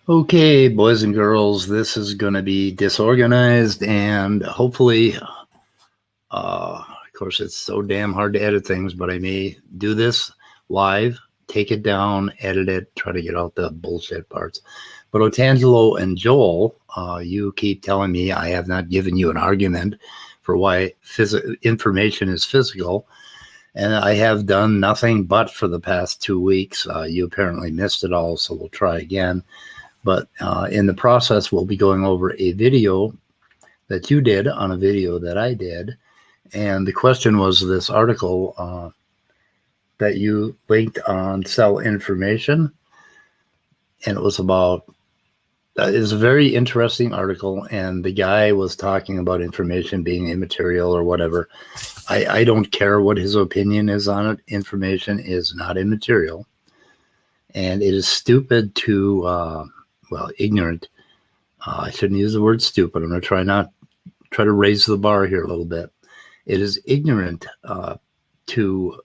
Okay, boys and girls, this is going to be disorganized and hopefully, of course, it's so damn hard to edit things, but I may do this live, take it down, edit it, try to get out the bullshit parts. But Otangelo and Joel, you keep telling me I have not given you an argument for why information is physical. And I have done nothing but for the past 2 weeks. You apparently missed it all, so we'll try again. But in the process, we'll be going over a video that you did on a video that I did. And the question was this article that you linked on Cell Information. And it was about, it was a very interesting article. And the guy was talking about information being immaterial or whatever. I don't care what his opinion is on it. Information is not immaterial. And it is stupid to... ignorant. I shouldn't use the word stupid. I'm going to try to raise the bar here a little bit. It is ignorant to,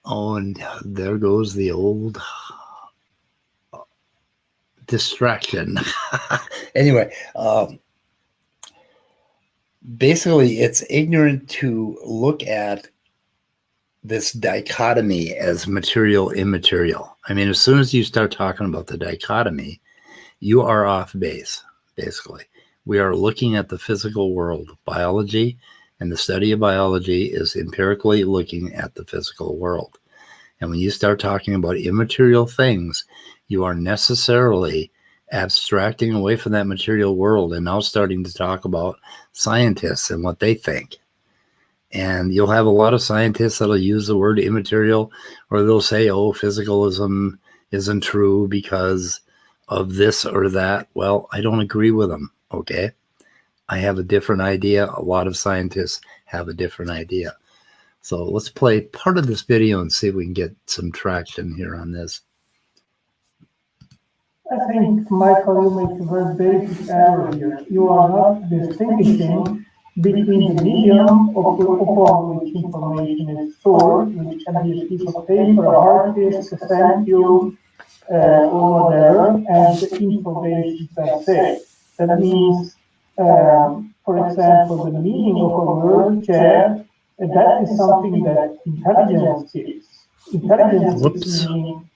and there goes the old distraction. Anyway, basically, it's ignorant to look at this dichotomy as material, immaterial. I mean, as soon as you start talking about the dichotomy, you are off base, basically. We are looking at the physical world. Biology and the study of biology is empirically looking at the physical world. And when you start talking about immaterial things, you are necessarily abstracting away from that material world and now starting to talk about scientists and what they think. And you'll have a lot of scientists that'll use the word immaterial, or they'll say, oh, physicalism isn't true because of this or that. Well, I don't agree with them, okay? I have a different idea. A lot of scientists have a different idea. So let's play part of this video and see if we can get some traction here on this. I think, Michael, you make a very basic error here. You are not distinguishing between the medium upon which information is stored, which can be a piece of paper, a hard disk, a vacuum, or whatever, and the information per se. That means, for example, the meaning of a word chair, that is something that intelligence gives. Intelligence gives meaning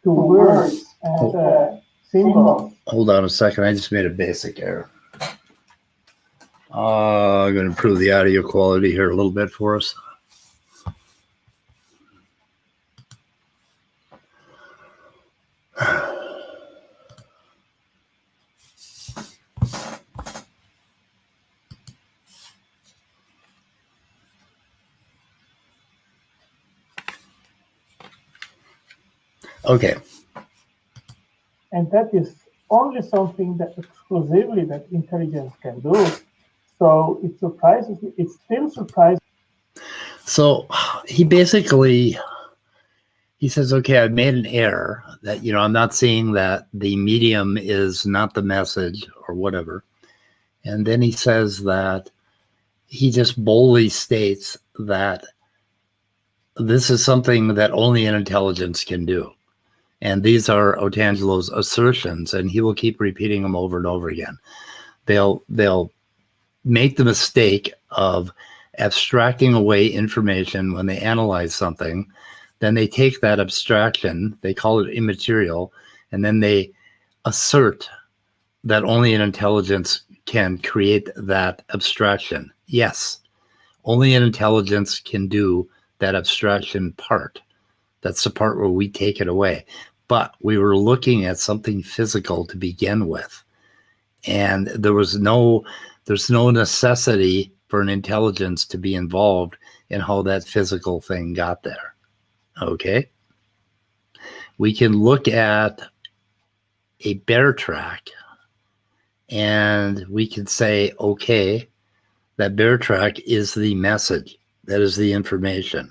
to words and symbols. Hold on a second, I just made a basic error. I'm going to improve the audio quality here a little bit for us. Okay. And that is only something that exclusively that intelligence can do. So it surprises me. It still surprises me. So he basically, he says, okay, I've made an error that, I'm not seeing that the medium is not the message or whatever. And then he says that he just boldly states that this is something that only an intelligence can do. And these are Otangelo's assertions, and he will keep repeating them over and over again. They'll make the mistake of abstracting away information when they analyze something. Then they take that abstraction, they call it immaterial, and then they assert that only an intelligence can create that abstraction. Yes, only an intelligence can do that abstraction part. That's the part where we take it away. But we were looking at something physical to begin with. And there's no necessity for an intelligence to be involved in how that physical thing got there. Okay? We can look at a bear track and we can say, okay, that bear track is the message. That is the information.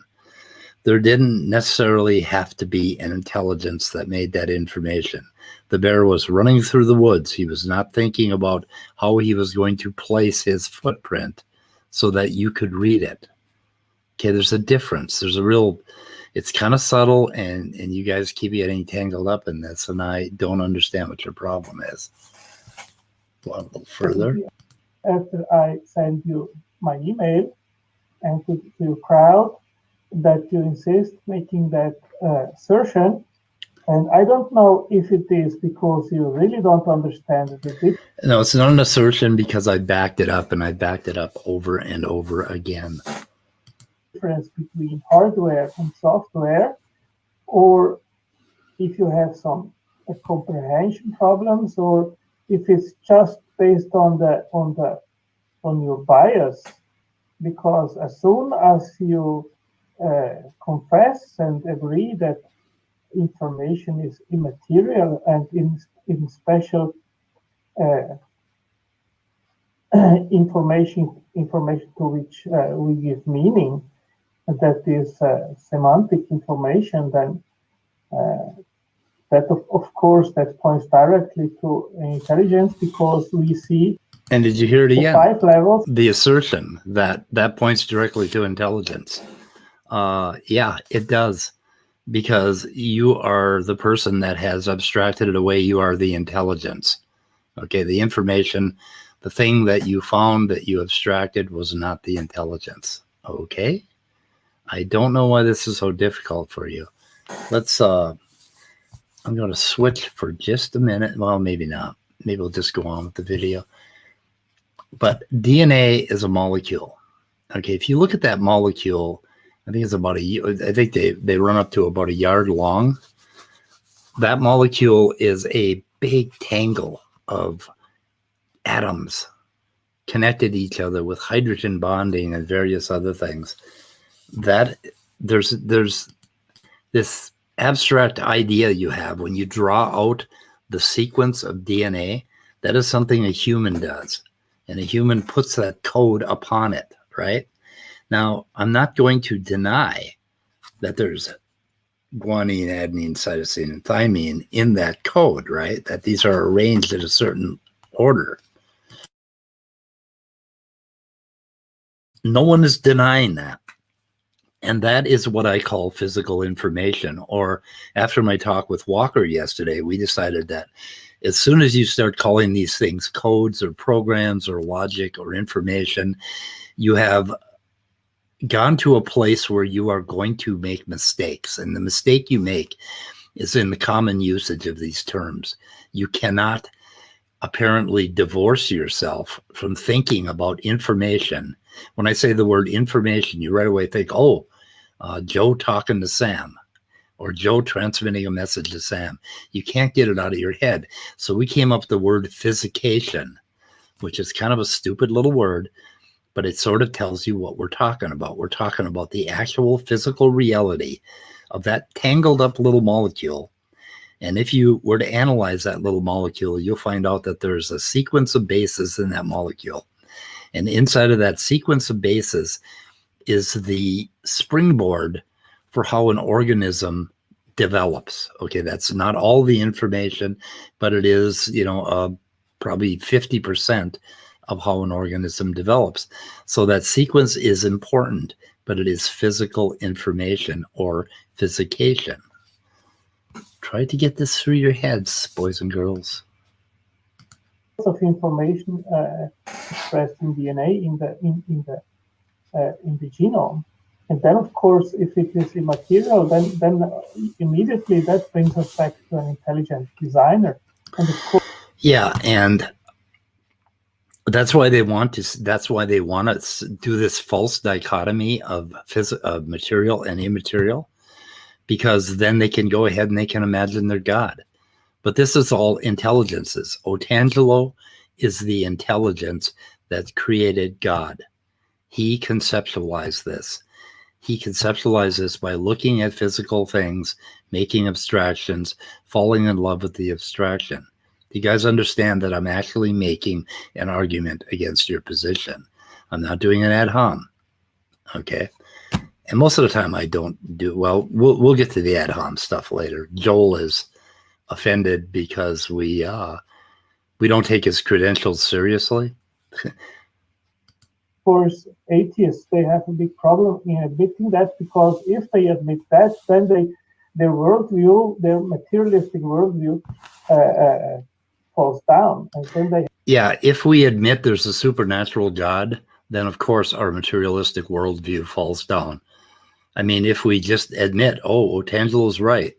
There didn't necessarily have to be an intelligence that made that information. The bear was running through the woods. He was not thinking about how he was going to place his footprint so that you could read it. Okay, there's a difference. There's a real, It's kind of subtle, and you guys keep getting tangled up in this, and I don't understand what your problem is. Go on a little further. After I send you my email and to your crowd that you insist making that assertion, and I don't know if it is because you really don't understand the difference. No, it's not an assertion because I backed it up, and I backed it up over and over again. Difference between hardware and software, or if you have some comprehension problems, or if it's just based on your bias, because as soon as you confess and agree that information is immaterial and in special information to which we give meaning, that is semantic information, then that of course that points directly to intelligence, because we see. And did you hear it again? 5 levels. The assertion that points directly to intelligence. Yeah, it does, because you are the person that has abstracted it away. You are the intelligence. Okay, the information, the thing that you found that you abstracted was not the intelligence. Okay, I don't know why this is so difficult for you. Let's I'm going to switch for just a minute. Well, maybe not. Maybe we'll just go on with the video. But DNA is a molecule. Okay, if you look at that molecule, I think it's about I think they run up to about a yard long. That molecule is a big tangle of atoms connected to each other with hydrogen bonding and various other things. That there's this abstract idea you have when you draw out the sequence of DNA. That is something a human does, and a human puts that code upon it, right? Now, I'm not going to deny that there's guanine, adenine, cytosine, and thymine in that code, right? That these are arranged in a certain order. No one is denying that. And that is what I call physical information. Or after my talk with Walker yesterday, we decided that as soon as you start calling these things codes or programs or logic or information, you have gone to a place where you are going to make mistakes. And the mistake you make is in the common usage of these terms. You cannot apparently divorce yourself from thinking about information. When I say the word information, you right away think, oh, Joe talking to Sam, or Joe transmitting a message to Sam. You can't get it out of your head. So we came up with the word physication, which is kind of a stupid little word, but it sort of tells you what we're talking about. We're talking about the actual physical reality of that tangled up little molecule. And if you were to analyze that little molecule, you'll find out that there's a sequence of bases in that molecule. And inside of that sequence of bases is the springboard for how an organism develops. Okay, that's not all the information, but it is, probably 50% of how an organism develops. So that sequence is important, but it is physical information or physication. Try to get this through your heads, boys and girls. Of information expressed in DNA in the genome, and then of course, if it is immaterial, then immediately that brings us back to an intelligent designer. And of course, yeah, and that's why they want to. That's why they want to do this false dichotomy of material and immaterial, because then they can go ahead and they can imagine their God. But this is all intelligences. Otangelo is the intelligence that created God. He conceptualized this. He conceptualized this by looking at physical things, making abstractions, falling in love with the abstraction. You guys understand that I'm actually making an argument against your position. I'm not doing an ad hom. Okay. And most of the time I don't do, well, we'll get to the ad hom stuff later. Joel is offended because we don't take his credentials seriously. course, atheists, they have a big problem in admitting that, because if they admit that, then their worldview, their materialistic worldview, falls down, and then they. Yeah, if we admit there's a supernatural God, then of course our materialistic worldview falls down. I mean, if we just admit, oh, Otangelo's right,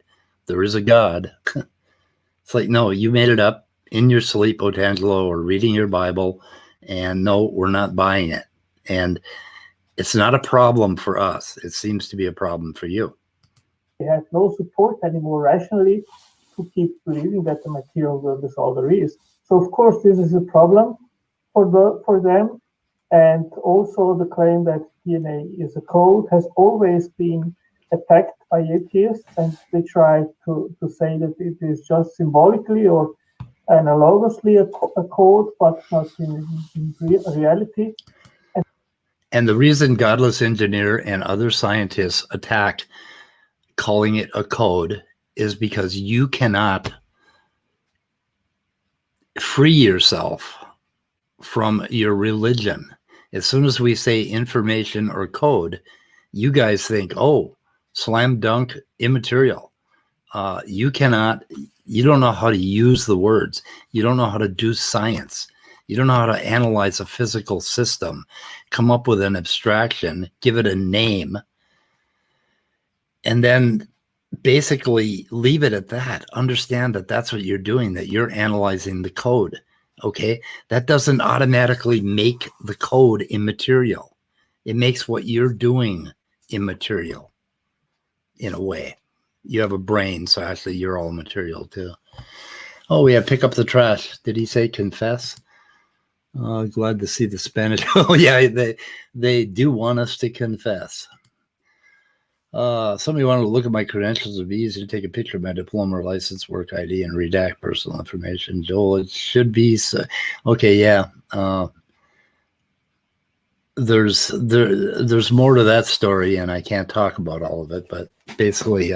there is a God. It's like, no, you made it up in your sleep, Otangelo, or reading your Bible, and no, we're not buying it. And it's not a problem for us. It seems to be a problem for you. They have no support anymore rationally to keep believing that the material world is all there is. So of course this is a problem for them. And also the claim that DNA is a code has always been attacked by atheists, and they try to say that it is just symbolically or analogously a code, but not in reality. And the reason Godless Engineer and other scientists attack calling it a code is because you cannot free yourself from your religion. As soon as we say information or code, you guys think, oh, slam dunk, immaterial. You don't know how to use the words. You don't know how to do science. You don't know how to analyze a physical system, come up with an abstraction, give it a name, and then basically leave it at that. Understand that that's what you're doing, that you're analyzing the code. Okay, that doesn't automatically make the code immaterial. It makes what you're doing immaterial in a way. You have a brain, so actually you're all material too. Oh, we have pick up the trash. Did he say confess? Glad to see the Spanish. Oh yeah, they do want us to confess. Somebody wanted to look at my credentials. It'd be easy to take a picture of my diploma or license, work ID, and redact personal information. Joel, it should be so. Okay, yeah. There's more to that story, and I can't talk about all of it. But basically,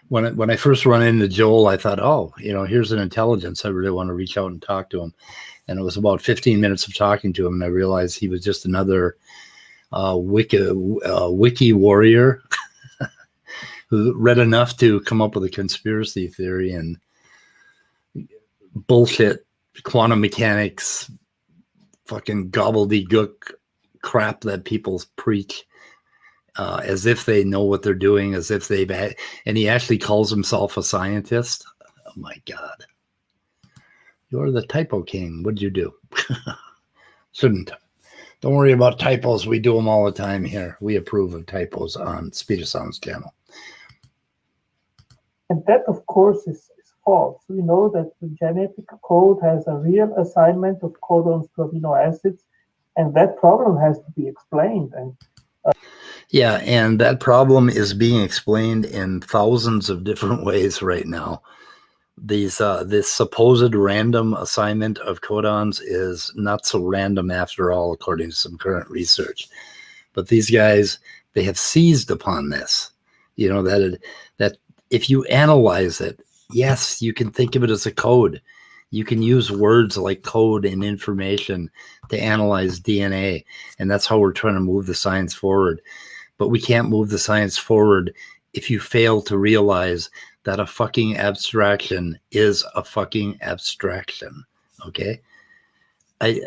when I first run into Joel, I thought, oh, here's an intelligence. I really want to reach out and talk to him. And it was about 15 minutes of talking to him, and I realized he was just another wiki warrior who read enough to come up with a conspiracy theory and bullshit quantum mechanics, fucking gobbledygook crap that people preach, as if they know what they're doing, as if and he actually calls himself a scientist. Oh my God. You're the typo king. What'd you do? Shouldn't. Don't worry about typos. We do them all the time here. We approve of typos on Speed of Sound's channel. And that, of course, is false. We know that the genetic code has a real assignment of codons to amino acids, and that problem has to be explained. And yeah, and that problem is being explained in thousands of different ways right now. This supposed random assignment of codons is not so random after all, according to some current research. But these guys, they have seized upon this. That if you analyze it, yes, you can think of it as a code. You can use words like code and information to analyze DNA, and that's how we're trying to move the science forward. But we can't move the science forward if you fail to realize that a fucking abstraction is a fucking abstraction. Okay? I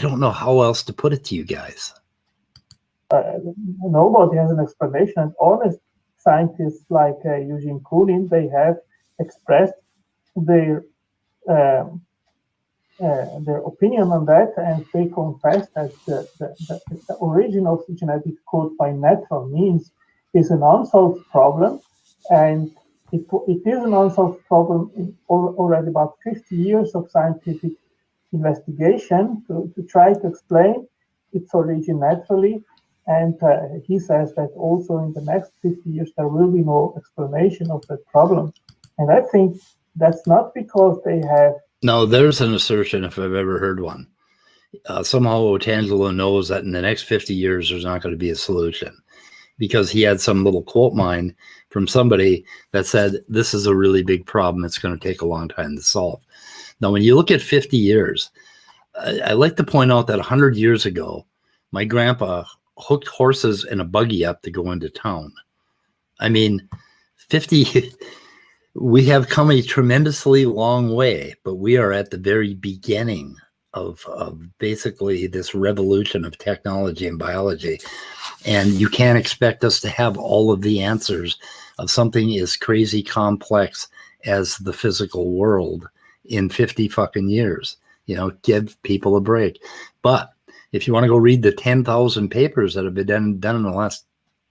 don't know how else to put it to you guys. Nobody has an explanation. And honest scientists like Eugene Koonin, they have expressed their opinion on that, and they confess that the origin of the genetic code by natural means is an unsolved problem, and it is an unsolved problem in already about 50 years of scientific investigation to try to explain its origin naturally. And he says that also in the next 50 years there will be no explanation of that problem. And I think that's not because they have. No, there's an assertion if I've ever heard one. Somehow Otangelo knows that in the next 50 years there's not going to be a solution, because he had some little quote mine from somebody that said, this is a really big problem. It's going to take a long time to solve. Now, when you look at 50 years, I like to point out that 100 years ago, my grandpa hooked horses in a buggy up to go into town. I mean, 50, we have come a tremendously long way, but we are at the very beginning of basically this revolution of technology and biology. And you can't expect us to have all of the answers of something as crazy complex as the physical world in 50 fucking years. You know, give people a break. But if you want to go read the 10,000 papers that have been done in the last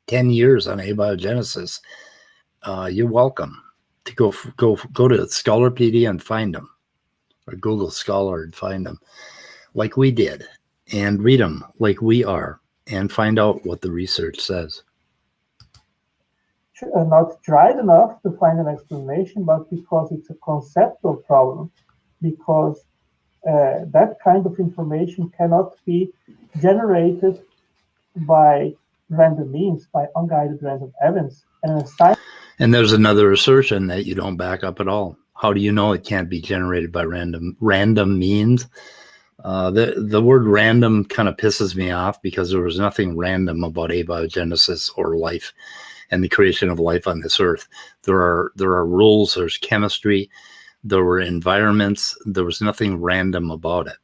10 years on abiogenesis, you're welcome to go to Scholarpedia and find them, or Google Scholar and find them like we did, and read them like we are, and find out what the research says. Not tried enough to find an explanation, but because it's a conceptual problem, because that kind of information cannot be generated by random means, by unguided random events. And there's another assertion that you don't back up at all. How do you know it can't be generated by random means? The word random kind of pisses me off, because there was nothing random about abiogenesis or life and the creation of life on this earth. There are rules, there's chemistry, there were environments, there was nothing random about it.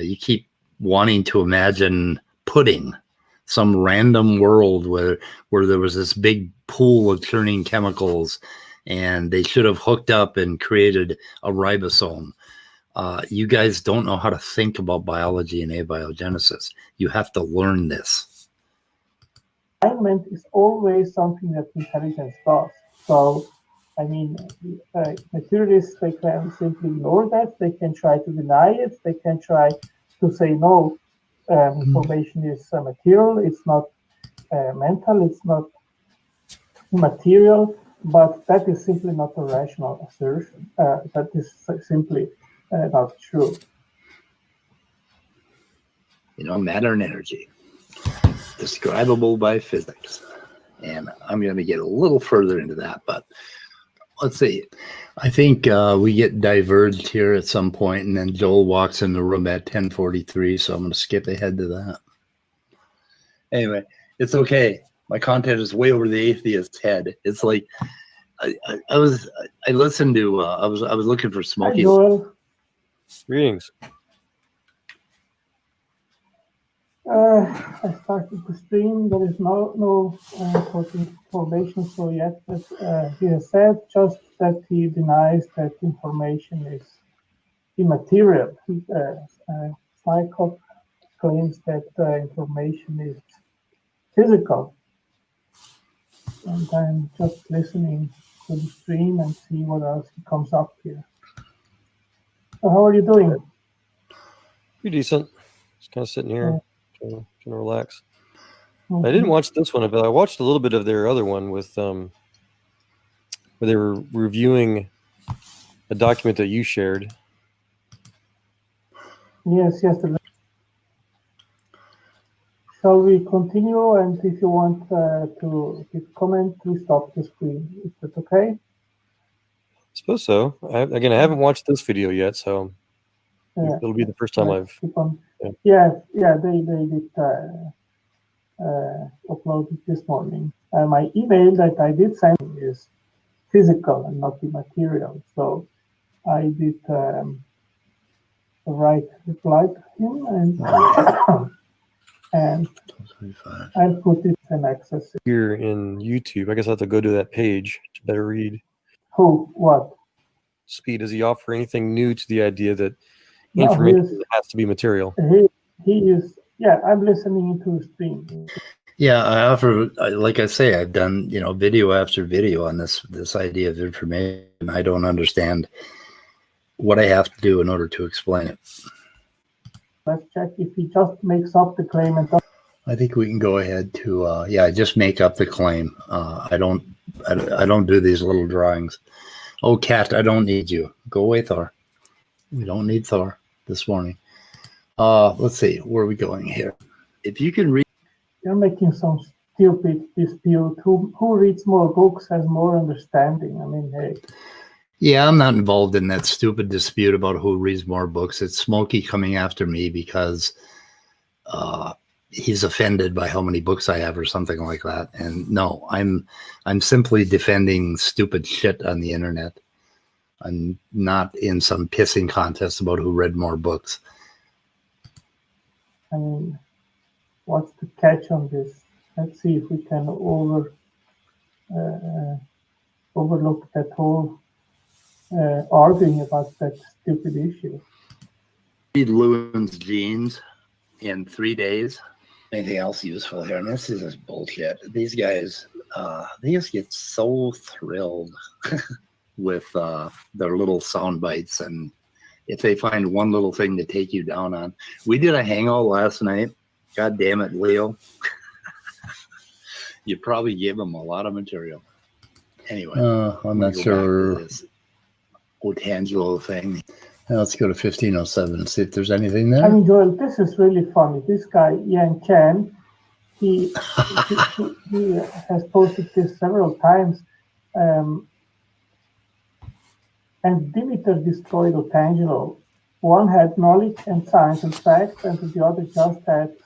You keep wanting to imagine pudding, some random world where there was this big pool of churning chemicals and they should have hooked up and created a ribosome. You guys don't know how to think about biology and abiogenesis. You have to learn this. Alignment is always something that intelligence does. So, I mean, materialists, they can simply ignore that. They can try to deny it. They can try to say, no, information is material. It's not mental. It's not immaterial. But that is simply not a rational assertion. That is simply not true. You know, matter and energy, describable by physics. And I'm going to get a little further into that, but let's see. I think we get diverged here at some point, and then Joel walks in the room at 10:43, so I'm going to skip ahead to that. Anyway, it's okay. My content is way over the atheist's head. It's like I listened to I was looking for Smokey. Hi, Joel. Greetings. I started the stream. There is no information for yet. But he has said just that he denies that information is immaterial. Michael claims that information is physical. And I'm just listening to the stream and see what else he comes up here. So how are you doing? Pretty decent. Just kind of sitting here, trying to relax. Okay. I didn't watch this one, but I watched a little bit of their other one with where they were reviewing a document that you shared. Yes. Shall we continue? And if you want to give comment, please stop the screen. Is that okay? I suppose so. I haven't watched this video yet, so it'll be the first time I've. Yeah. They did upload it this morning. My email that I did send is physical and not immaterial. So I did reply to him and I put it in access Here in YouTube. I guess I have to go to that page to better read. Who? What? Speed, does he offer anything new to the idea that information has to be material? He is. Yeah, I'm listening to the stream. Yeah, I offer, like I say, I've done, video after video on this idea of information. I don't understand what I have to do in order to explain it. Let's check if he just makes up the claim. And I think we can go ahead to, just make up the claim. I don't do these little drawings. Oh, Cat, I don't need you. Go away, Thor. We don't need Thor this morning. Let's see, where are we going here? If you can read. You're making some stupid dispute. Who reads more books has more understanding. I mean, hey. Yeah, I'm not involved in that stupid dispute about who reads more books. It's Smokey coming after me because he's offended by how many books I have or something like that. And no, I'm simply defending stupid shit on the internet. I'm not in some pissing contest about who read more books. I mean, what's the catch on this? Let's see if we can overlook that whole arguing about that stupid issue. Read Lewin's Genes in 3 days. Anything else useful here? And this is just bullshit. These guys, they just get so thrilled with their little sound bites, and if they find one little thing to take you down on. We did a hangout last night. God damn it, Leo. You probably gave them a lot of material. Anyway, I'm not sure. This Otangelo thing. Now let's go to 1507 and see if there's anything there. I mean, Joel, this is really funny. This guy, Yan Chan, he has posted this several times. And Demeter destroyed Otangelo. One had knowledge and science and facts, and the other just had.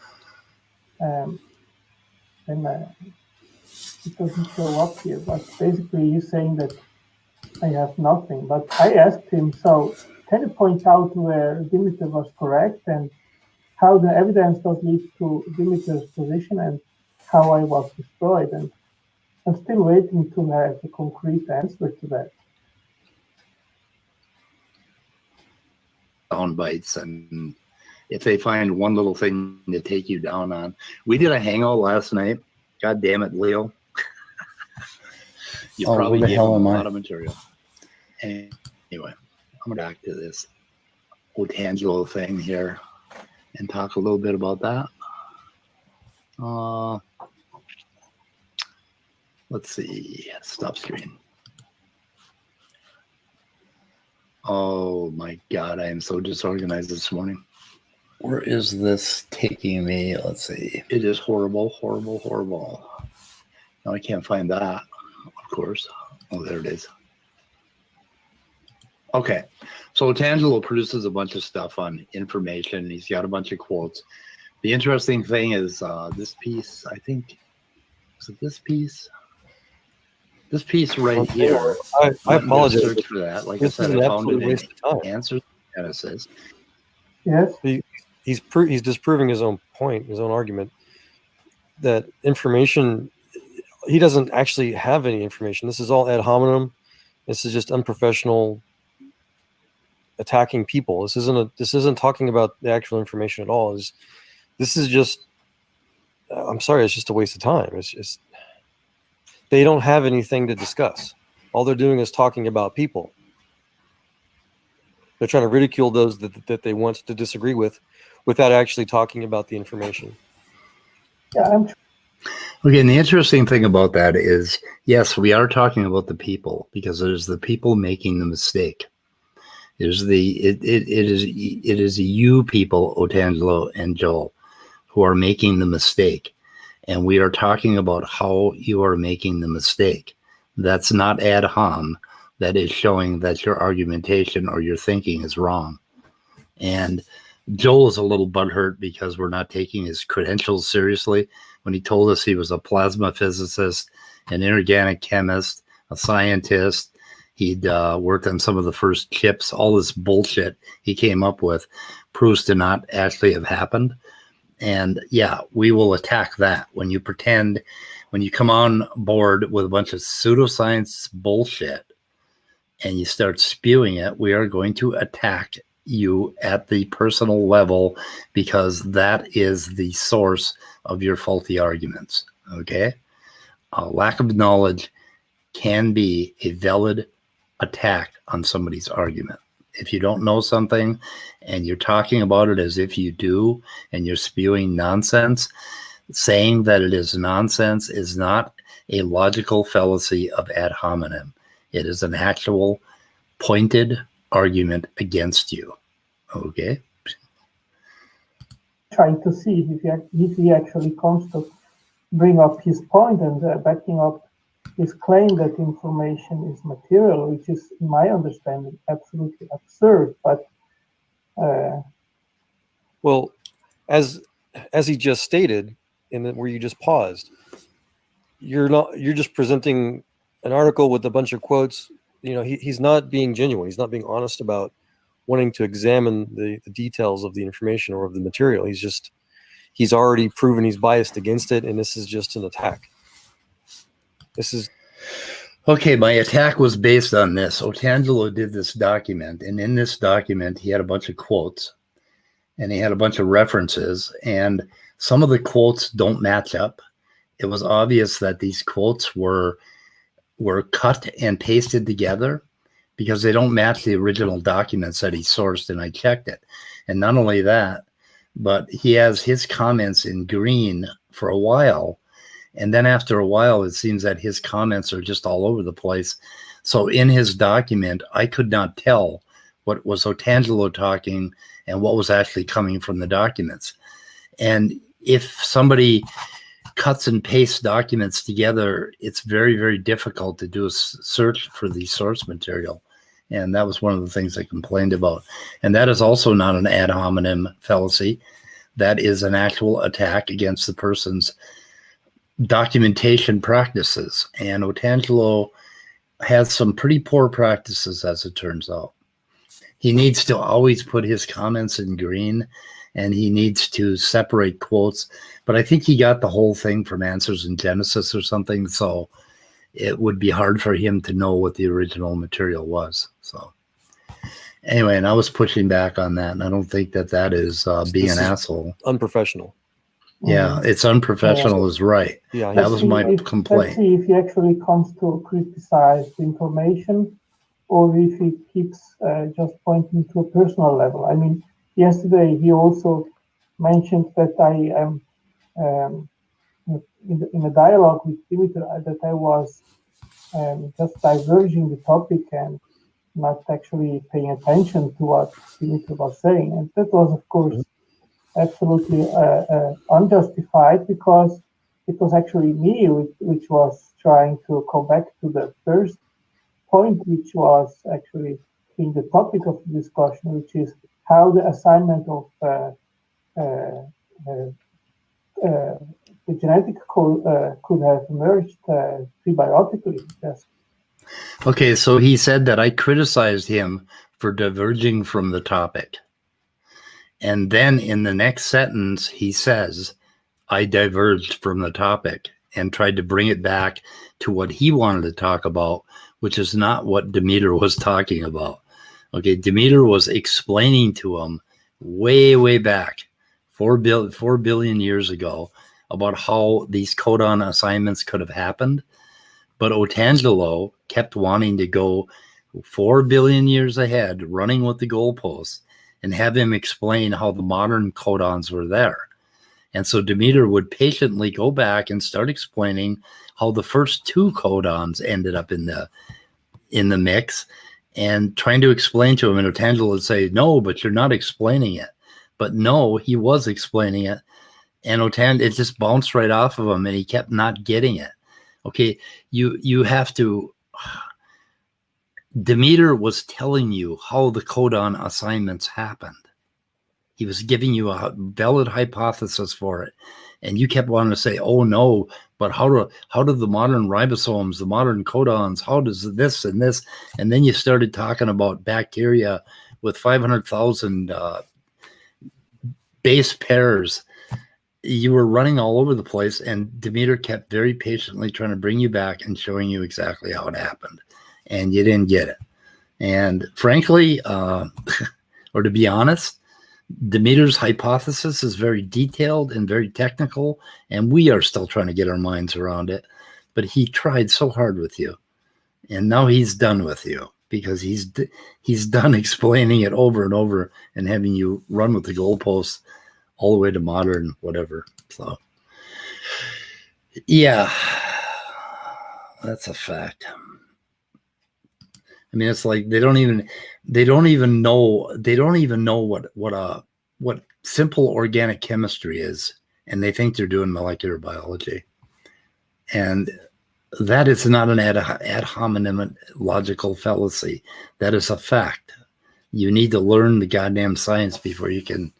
It doesn't show up here, but basically he's saying that I have nothing. But I asked him, so can you point out where Demeter was correct and how the evidence does lead to Demeter's position and how I was destroyed? And I'm still waiting to have a concrete answer to that. Sound bites, and if they find one little thing to take you down on. We did a hangout last night. God damn it, Leo. You probably gave them a lot of material. Anyway, I'm back to this Otangelo thing here and talk a little bit about that. Let's see. Stop screen. Oh my God, I am so disorganized this morning. Where is this taking me? Let's see. It is horrible, horrible, horrible. No, I can't find that, of course. Oh, there it is. Okay, so Otangelo produces a bunch of stuff on information. He's got a bunch of quotes. The interesting thing is this piece, I think, is it this piece? This piece right here. I apologize search for that. Like I said, I found it in Answers to Genesis. Yes. He's disproving his own point, his own argument that information. He doesn't actually have any information. This is all ad hominem. This is just unprofessional attacking people. This isn't talking about the actual information at all. This is just. I'm sorry, it's just a waste of time. It's just. They don't have anything to discuss. All they're doing is talking about people. They're trying to ridicule those that they want to disagree with without actually talking about the information. Yeah, okay, and the interesting thing about that is, yes, we are talking about the people because there's the people making the mistake. It is you people, Otangelo and Joel, who are making the mistake. And we are talking about how you are making the mistake. That's not ad hom. That is showing that your argumentation or your thinking is wrong. And Joel is a little butthurt because we're not taking his credentials seriously. When he told us he was a plasma physicist, an inorganic chemist, a scientist, he'd worked on some of the first chips, all this bullshit he came up with proves to not actually have happened. And yeah, we will attack that. When you come on board with a bunch of pseudoscience bullshit and you start spewing it, we are going to attack you at the personal level because that is the source of your faulty arguments. Okay? A lack of knowledge can be a valid attack on somebody's argument. If you don't know something and you're talking about it as if you do and you're spewing nonsense, saying that it is nonsense is not a logical fallacy of ad hominem. It is an actual pointed argument against you. Okay? Trying to see if he actually comes to bring up his point and backing up this claim that information is material, which is, in my understanding, absolutely absurd. But well, as he just stated, where you just paused, you're just presenting an article with a bunch of quotes. He's not being genuine. He's not being honest about wanting to examine the details of the information or of the material. He's already proven he's biased against it, and this is just an attack. Okay, my attack was based on this. Otangelo did this document, and in this document, he had a bunch of quotes, and he had a bunch of references, and some of the quotes don't match up. It was obvious that these quotes were cut and pasted together because they don't match the original documents that he sourced, and I checked it. And not only that, but he has his comments in green for a while, and then after a while, it seems that his comments are just all over the place. So in his document, I could not tell what was Otangelo talking and what was actually coming from the documents. And if somebody cuts and pastes documents together, it's very, very difficult to do a search for the source material. And that was one of the things I complained about. And that is also not an ad hominem fallacy. That is an actual attack against the person's documentation practices. And Otangelo has some pretty poor practices, as it turns out. He needs to always put his comments in green, and he needs to separate quotes. But I think he got the whole thing from Answers in Genesis or something, so it would be hard for him to know what the original material was. So anyway, and I was pushing back on that, and I don't think that is being an asshole. Unprofessional. Yeah, it's unprofessional is right. Yeah, that was my complaint. Let's see if he actually comes to criticize the information, or if he keeps just pointing to a personal level. I mean, yesterday he also mentioned that I am in a dialogue with Dimitri, that I was just diverging the topic and not actually paying attention to what Dimitri was saying. And that was, of course, absolutely unjustified, because it was actually me which was trying to come back to the first point, which was actually in the topic of the discussion, which is how the assignment of the genetic code could have emerged prebiotically. Yes. Okay, so he said that I criticized him for diverging from the topic. And then in the next sentence, he says, I diverged from the topic and tried to bring it back to what he wanted to talk about, which is not what Demeter was talking about. Okay, Demeter was explaining to him way, way back, 4 billion years ago, about how these codon assignments could have happened. But Otangelo kept wanting to go 4 billion years ahead, running with the goalposts, and have him explain how the modern codons were there. And so Demeter would patiently go back and start explaining how the first 2 codons ended up in the mix, and trying to explain to him, and Otangelo would say, no, but you're not explaining it. But no, he was explaining it. And it just bounced right off of him, and he kept not getting it. Okay, you have to... Demeter was telling you how the codon assignments happened. He was giving you a valid hypothesis for it. And you kept wanting to say, oh no, but how do the modern ribosomes, the modern codons, how does this and this? And then you started talking about bacteria with 500,000 base pairs. You were running all over the place, and Demeter kept very patiently trying to bring you back and showing you exactly how it happened. And you didn't get it. And frankly, or to be honest, Demeter's hypothesis is very detailed and very technical, and we are still trying to get our minds around it. But he tried so hard with you, and now he's done with you, because he's done explaining it over and over and having you run with the goalposts all the way to modern whatever. So, yeah, that's a fact. I mean, it's like they don't even know what simple organic chemistry is, and they think they're doing molecular biology. And that is not an ad hominem logical fallacy. That is a fact. You need to learn the goddamn science before you can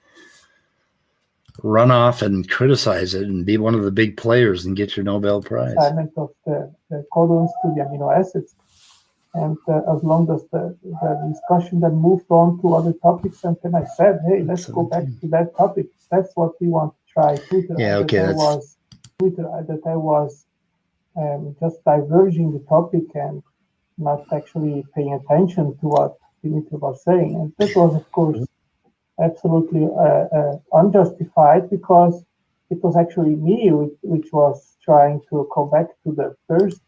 run off and criticize it and be one of the big players and get your Nobel Prize. Assignment of the codons to the amino acids. And as long as the discussion then moved on to other topics, and then I said, hey, let's go back to that topic. That's what we want to try. Yeah, okay. That I was just diverging the topic and not actually paying attention to what Dimitri was saying. And that was, of course, absolutely unjustified, because it was actually me which was trying to go back to the first.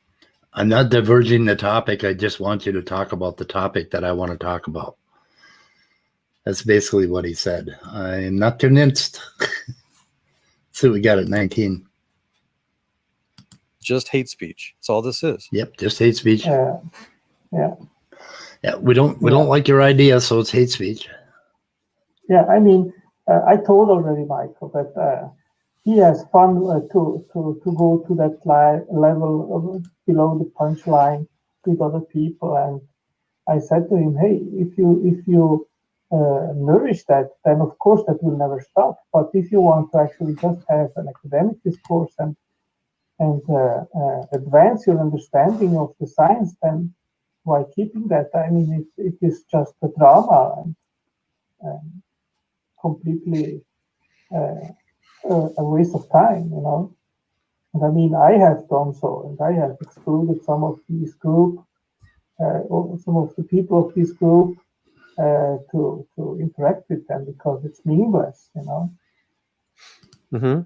I'm not diverging the topic. I just want you to talk about the topic that I want to talk about. That's basically what he said. I am not convinced. So we got at 19. Just hate speech. That's all this is. Yep, just hate speech. Yeah. Yeah, we don't like your idea, so it's hate speech. Yeah, I mean, I told already Michael that he has fun to go to that level below the punchline with other people, and I said to him, "Hey, if you nourish that, then of course that will never stop. But if you want to actually just have an academic discourse and advance your understanding of the science, then why keeping that? I mean, it is just a drama and completely a waste of time, you know." And I mean, I have done so, and I have excluded some of these group, or some of the people of this group, to interact with them because it's meaningless, you know. Mm-hmm.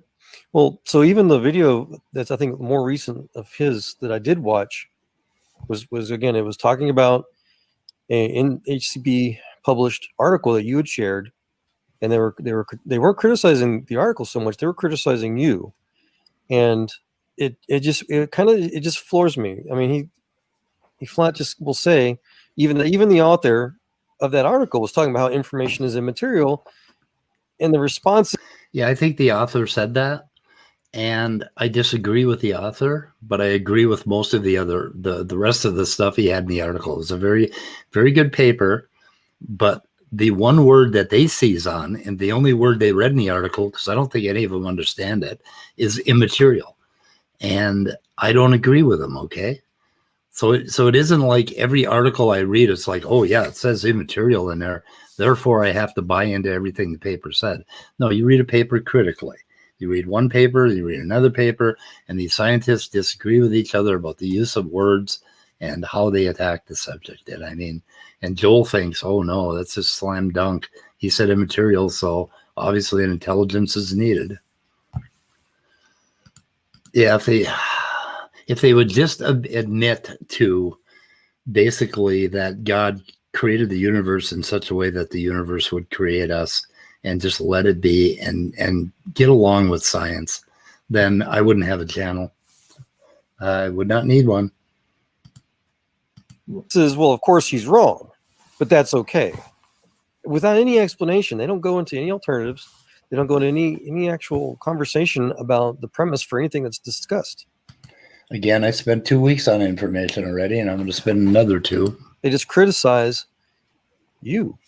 Well, so even the video that's, I think, more recent of his that I did watch was again, it was talking about in HCB published article that you had shared, and they weren't criticizing the article so much; they were criticizing you, and it just floors me. I mean, he flat just will say, even the author of that article was talking about how information is immaterial, and the response. Yeah, I think the author said that, and I disagree with the author, but I agree with most of the rest of the stuff he had in the article. It was a very, very good paper, but the one word that they seize on, and the only word they read in the article, because I don't think any of them understand it, is immaterial. And I don't agree with them, okay? So it isn't like every article I read, it's like, oh yeah, it says immaterial in there, therefore I have to buy into everything the paper said. No, you read a paper critically. You read one paper, you read another paper, and these scientists disagree with each other about the use of words and how they attack the subject. And I mean, and Joel thinks, oh no, that's a slam dunk. He said immaterial, so obviously an intelligence is needed. Yeah, if they would just admit to basically that God created the universe in such a way that the universe would create us, and just let it be and get along with science, then I wouldn't have a channel. I would not need one. Says, well, of course he's wrong, but that's okay. Without any explanation, they don't go into any alternatives. They don't go into any actual conversation about the premise for anything that's discussed. Again, I spent 2 weeks on information already, and I'm going to spend another 2. They just criticize you.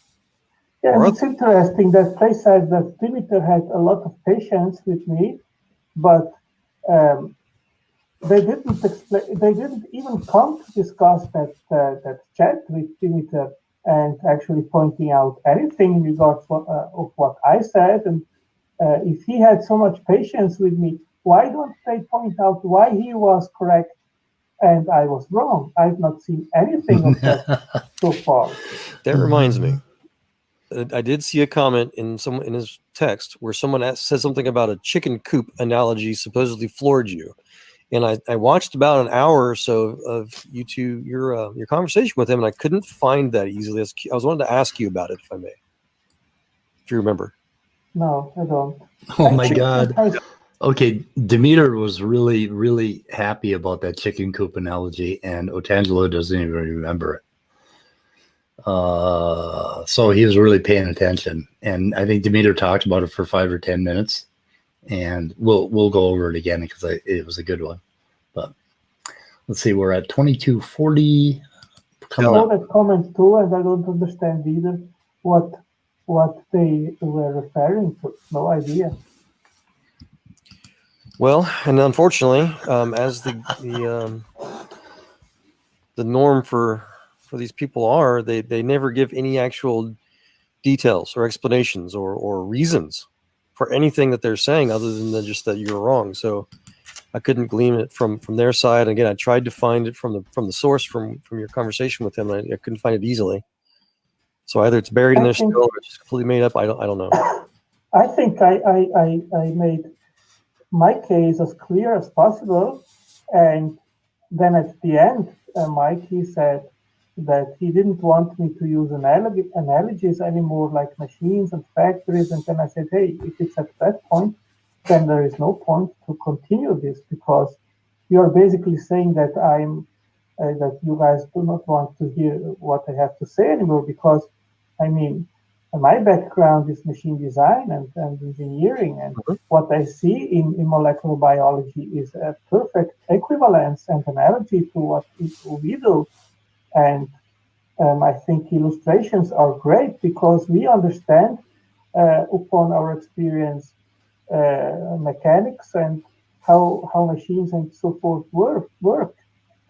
Yeah, it's interesting that they said that Dimitri had a lot of patience with me, but they didn't explain. They didn't even come to discuss that chat with Dimitri and actually pointing out anything in regards of what I said. And if he had so much patience with me, why don't they point out why he was correct and I was wrong? I've not seen anything of that so far. That reminds me. I did see a comment in his text where someone said something about a chicken coop analogy supposedly floored you, and I watched about an hour or so of your conversation with him, and I couldn't find that easily. I was wanting to ask you about it, if I may, if you remember. No, I don't. Oh my God. Okay, Demeter was really, really happy about that chicken coop analogy, and Otangelo doesn't even remember it. So he was really paying attention, and I think Demeter talked about it for 5 or 10 minutes, and we'll go over it again because it was a good one. But let's see, we're at 2240. I saw that comment too, and I don't understand either what they were referring to. No idea. Well, and unfortunately, as the norm for these people are, they never give any actual details or explanations or reasons for anything that they're saying other than just that you're wrong. So I couldn't glean it from their side. Again, I tried to find it from the source from your conversation with him. I couldn't find it easily. So either it's buried in their skull or it's just completely made up. I don't know. I think I made my case as clear as possible, and then at the end, Mikey said that he didn't want me to use analogies anymore, like machines and factories. And then I said, hey, if it's at that point, then there is no point to continue this, because you're basically saying that that you guys do not want to hear what I have to say anymore, because I mean, my background is machine design and engineering, and what I see in molecular biology is a perfect equivalence and analogy to what we do. And I think illustrations are great because we understand upon our experience mechanics and how machines and so forth work.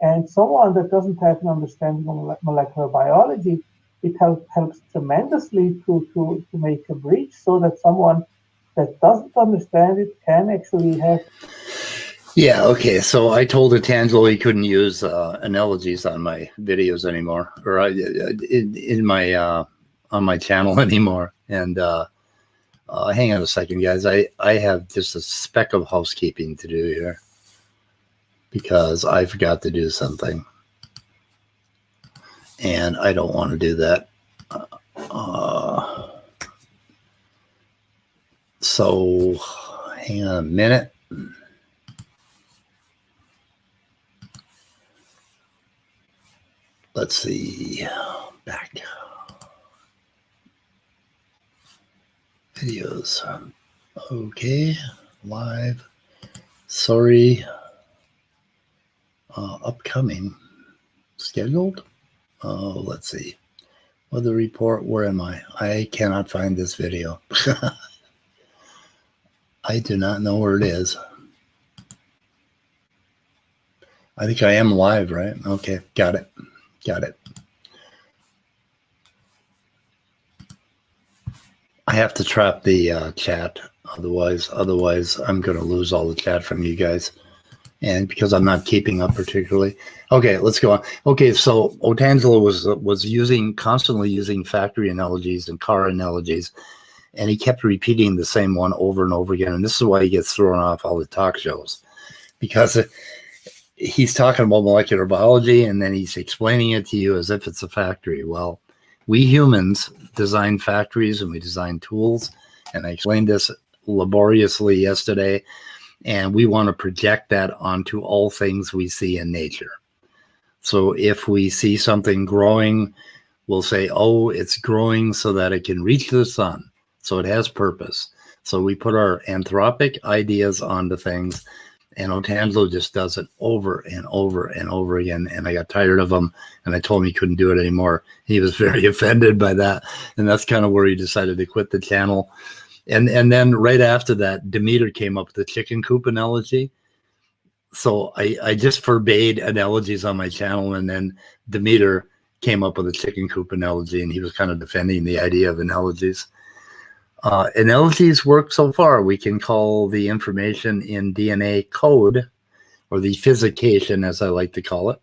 And someone that doesn't have an understanding of molecular biology, it helps tremendously to make a bridge so that someone that doesn't understand it can actually have. Yeah, okay. So I told Otangelo he couldn't use analogies on my videos anymore, or in my on my channel anymore. And hang on a second, guys. I have just a speck of housekeeping to do here because I forgot to do something, and I don't want to do that. So hang on a minute. Let's see. Back. Videos. Okay. Live. Sorry. Upcoming. Scheduled. Let's see. Weather report. Where am I? I cannot find this video. I do not know where it is. I think I am live, right? Okay. Got it. Got it. I have to trap the chat. Otherwise I'm going to lose all the chat from you guys. And because I'm not keeping up particularly. Okay, let's go on. Okay, so Otangelo was constantly using factory analogies and car analogies, and he kept repeating the same one over and over again. And this is why he gets thrown off all the talk shows, because he's talking about molecular biology and then he's explaining it to you as if it's a factory. Well, we humans design factories and we design tools, and I explained this laboriously yesterday. And we want to project that onto all things we see in nature. So if we see something growing, we'll say, oh, it's growing so that it can reach the sun. So it has purpose. So we put our anthropic ideas onto things, and Otangelo just does it over and over and over again. And I got tired of him, and I told him he couldn't do it anymore. He was very offended by that. And that's kind of where he decided to quit the channel. And then right after that, Demeter came up with the chicken coop analogy. So I just forbade analogies on my channel, and then Demeter came up with a chicken coop analogy, and he was kind of defending the idea of analogies. Analogies work so far. We can call the information in DNA code, or the physication, as I like to call it,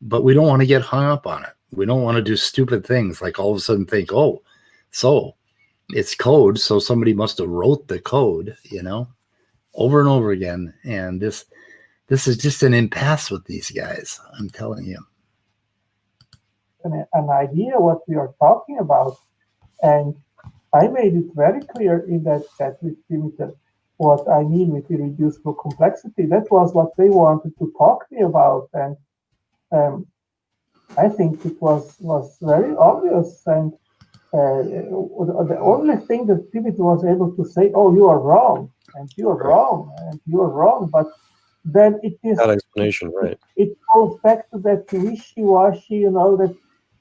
but we don't want to get hung up on it. We don't want to do stupid things like all of a sudden think, oh, so it's code, so somebody must have wrote the code, over and over again. And this is just an impasse with these guys, I'm telling you. An idea what we are talking about, and I made it very clear in that chat with Demeter what I mean with irreducible complexity. That was what they wanted to talk to me about, and I think it was very obvious. And the only thing that Demeter was able to say, oh, you are wrong, and you are wrong, and you are wrong, but then it is That explanation, right? It goes back to that wishy-washy, that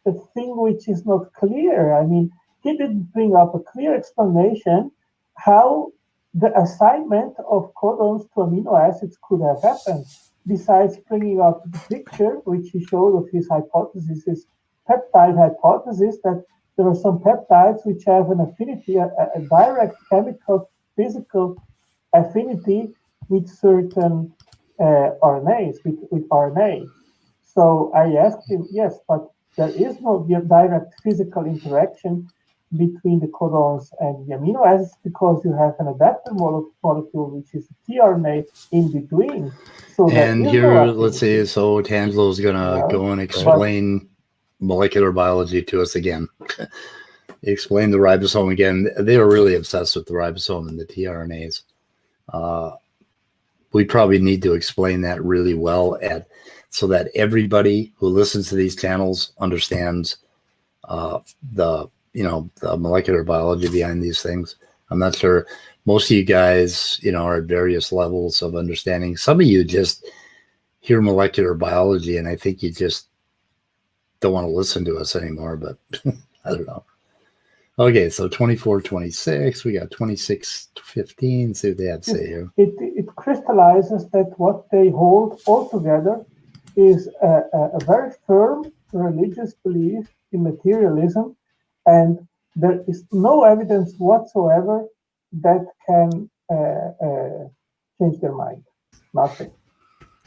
the thing which is not clear. I mean, he didn't bring up a clear explanation how the assignment of codons to amino acids could have happened, besides bringing up the picture, which he showed of his hypothesis, his peptide hypothesis, that there are some peptides which have an affinity, a direct chemical, physical affinity with certain RNAs, with RNA. So I asked him, yes, but there is no direct physical interaction between the codons and the amino acids because you have an adapter molecule, which is a tRNA in between. So And there is here, no let's say, affinity. so Otangelo is going to go and explain molecular biology to us again. Explain the ribosome again. They are really obsessed with the ribosome and the tRNAs. We probably need to explain that really well so that everybody who listens to these channels understands the molecular biology behind these things. I'm not sure. Most of you guys, are at various levels of understanding. Some of you just hear molecular biology, and I think you just don't want to listen to us anymore. But I don't know. Okay, so 24, 26. We got 26, 15. See what they have to say here. It crystallizes that what they hold altogether is a very firm religious belief in materialism, and there is no evidence whatsoever that can change their mind. Nothing.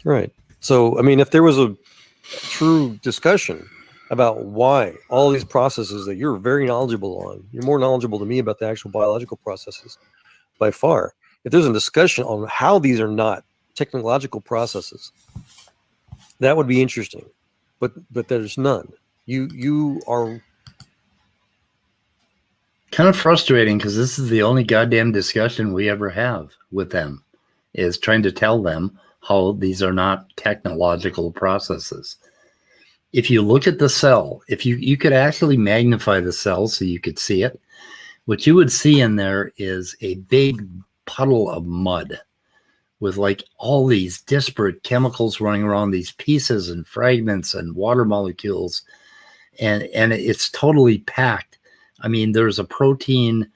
Right. So, I mean, if there was a true discussion about why all these processes that you're very knowledgeable on, you're more knowledgeable than me about the actual biological processes by far. If there's a discussion on how these are not technological processes, that would be interesting. But there's none. You are kind of frustrating because this is the only goddamn discussion we ever have with them, is trying to tell them how these are not technological processes. If you look at the cell, if you could actually magnify the cell so you could see it, what you would see in there is a big puddle of mud with like all these disparate chemicals running around, these pieces and fragments and water molecules, and it's totally packed. I mean, there's a protein,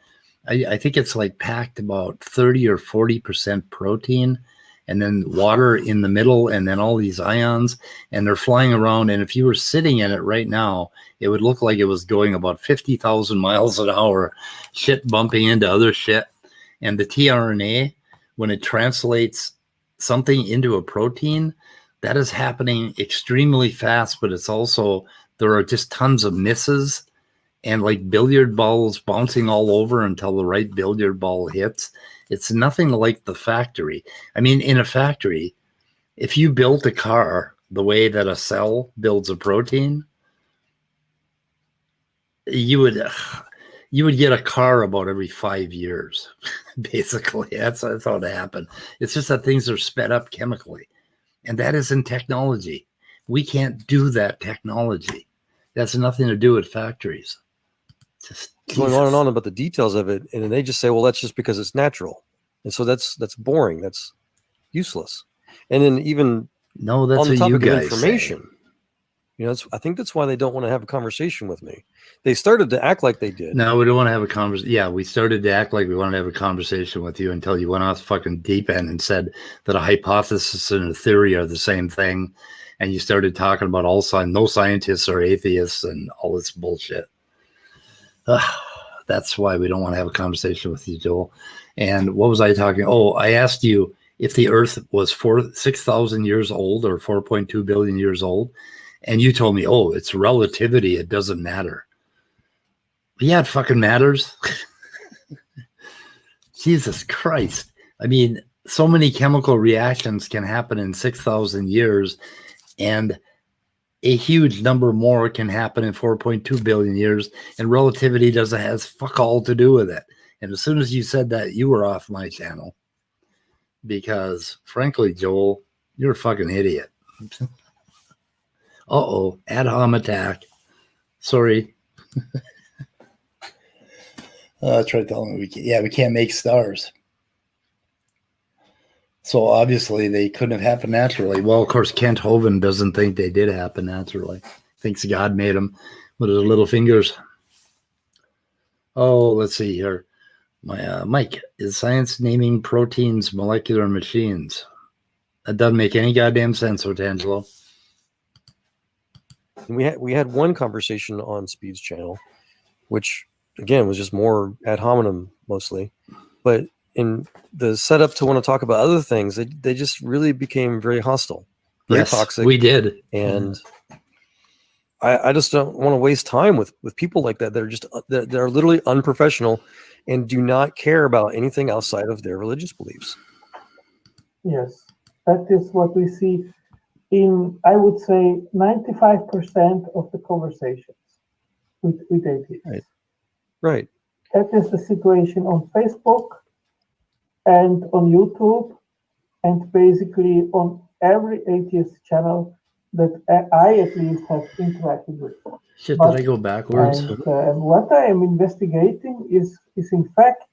I think it's like packed about 30 or 40% protein, and then water in the middle, and then all these ions, and they're flying around. And if you were sitting in it right now, it would look like it was going about 50,000 miles an hour, shit bumping into other shit. And the tRNA, when it translates something into a protein, that is happening extremely fast, but it's also, there are just tons of misses and like billiard balls bouncing all over until the right billiard ball hits. It's nothing like the factory. I mean, in a factory, if you built a car the way that a cell builds a protein, you would get a car about every 5 years. Basically, that's how it happened. It's just that things are sped up chemically, and that isn't technology. We can't do that technology. That's nothing to do with factories. Just going on and on about the details of it, and then they just say, well, that's just because it's natural, and so that's boring, that's useless. And then even no, that's on the what you topic of guys information say. I think that's why they don't want to have a conversation with me. They started to act like they did. No, we don't want to have a conversation. Yeah, we started to act like we wanted to have a conversation with you until you went off fucking deep end and said that a hypothesis and a theory are the same thing, and you started talking about no scientists are atheists and all this bullshit. That's why we don't want to have a conversation with you, Joel. And what was I talking? Oh, I asked you if the Earth was 6,000 years old or 4.2 billion years old, and you told me, oh, it's relativity. It doesn't matter. Yeah, it fucking matters. Jesus Christ. I mean, so many chemical reactions can happen in 6,000 years, and a huge number more can happen in 4.2 billion years, and relativity has fuck all to do with it. And as soon as you said that, you were off my channel. Because, frankly, Joel, you're a fucking idiot. Uh-oh, ad hom attack. Sorry. Try telling me we can't make stars. So obviously they couldn't have happened naturally. Well, of course, Kent Hovind doesn't think they did happen naturally. Thinks God made them with his little fingers. Oh, let's see here. Mike, is science naming proteins molecular machines? That doesn't make any goddamn sense, Otangelo. We had one conversation on Speed's channel, which again was just more ad hominem mostly, but in the setup to want to talk about other things, they just really became very hostile, very toxic. We did, and I just don't want to waste time with people like that. That are literally unprofessional and do not care about anything outside of their religious beliefs. Yes, that is what we see in, I would say, 95% of the conversations with atheists. Right. That is the situation on Facebook and on YouTube, and basically on every atheist channel that I at least have interacted with. Shit, did I go backwards? And what I am investigating is in fact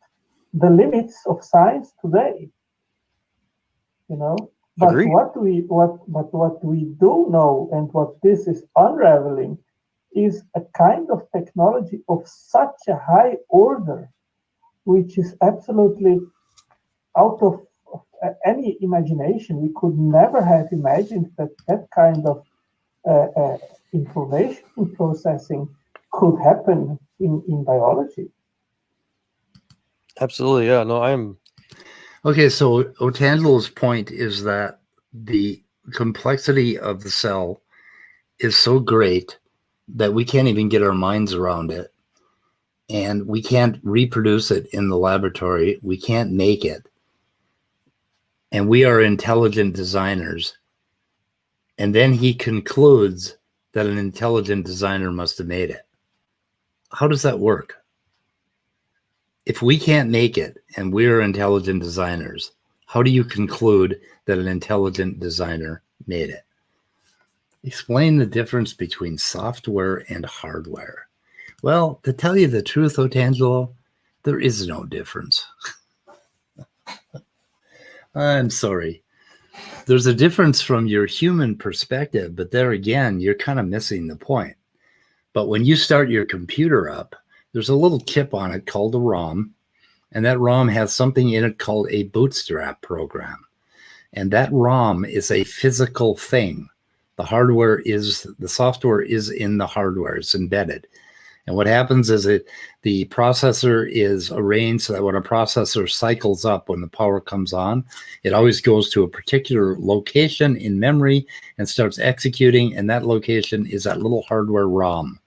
the limits of science today. You know, but Agreed. what we do know, and what this is unraveling, is a kind of technology of such a high order, which is absolutely out of any imagination. We could never have imagined that kind of information processing could happen in biology. Absolutely, yeah. No, I'm Okay, so Otangelo's point is that the complexity of the cell is so great that we can't even get our minds around it. And we can't reproduce it in the laboratory. We can't make it. And we are intelligent designers. And then he concludes that an intelligent designer must have made it. How does that work? If we can't make it and we're intelligent designers, how do you conclude that an intelligent designer made it? Explain the difference between software and hardware. Well, to tell you the truth, Otangelo, there is no difference. I'm sorry. There's a difference from your human perspective, but there again, you're kind of missing the point. But when you start your computer up, there's a little chip on it called a ROM, and that ROM has something in it called a bootstrap program. And that ROM is a physical thing. The software is in the hardware, it's embedded. And what happens is the processor is arranged so that when a processor cycles up, when the power comes on, it always goes to a particular location in memory and starts executing, and that location is that little hardware ROM.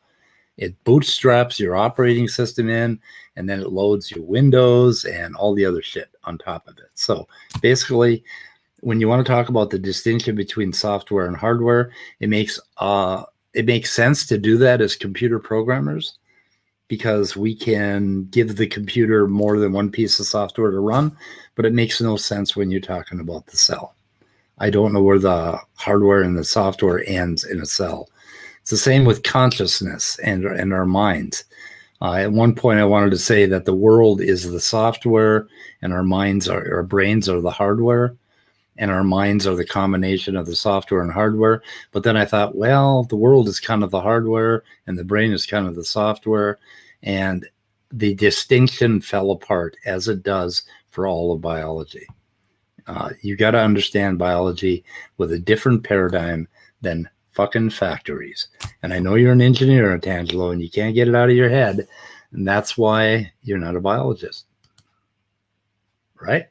It bootstraps your operating system in, and then it loads your Windows and all the other shit on top of it. So basically, when you want to talk about the distinction between software and hardware, it makes sense to do that as computer programmers, because we can give the computer more than one piece of software to run, but it makes no sense when you're talking about the cell. I don't know where the hardware and the software ends in a cell. It's the same with consciousness and our minds. At one point, I wanted to say that the world is the software and our brains are the hardware, and our minds are the combination of the software and hardware. But then I thought, well, the world is kind of the hardware and the brain is kind of the software. And the distinction fell apart, as it does for all of biology. You got to understand biology with a different paradigm than fucking factories. And I know you're an engineer, Otangelo, and you can't get it out of your head. And that's why you're not a biologist. Right?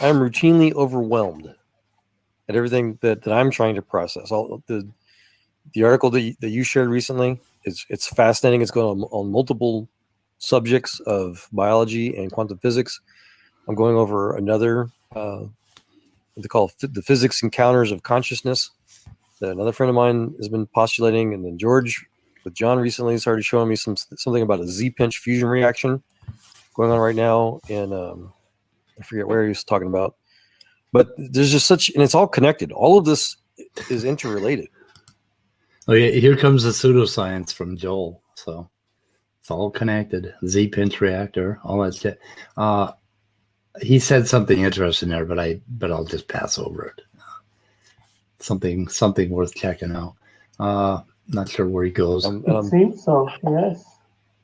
I'm routinely overwhelmed at everything that I'm trying to process. All the article that you shared recently, it's fascinating. It's going on multiple subjects of biology and quantum physics. I'm going over another what they call the physics encounters of consciousness that another friend of mine has been postulating, and then George with John recently started showing me something about a Z-pinch fusion reaction going on right now, and I forget where he was talking about, but there's just and it's all connected. All of this is interrelated. Oh, yeah, here comes the pseudoscience from Joel. So it's all connected. Z-pinch reactor, all that shit. he said something interesting there, but I'll just pass over it. Something worth checking out. Not sure where he goes. It seems so, yes.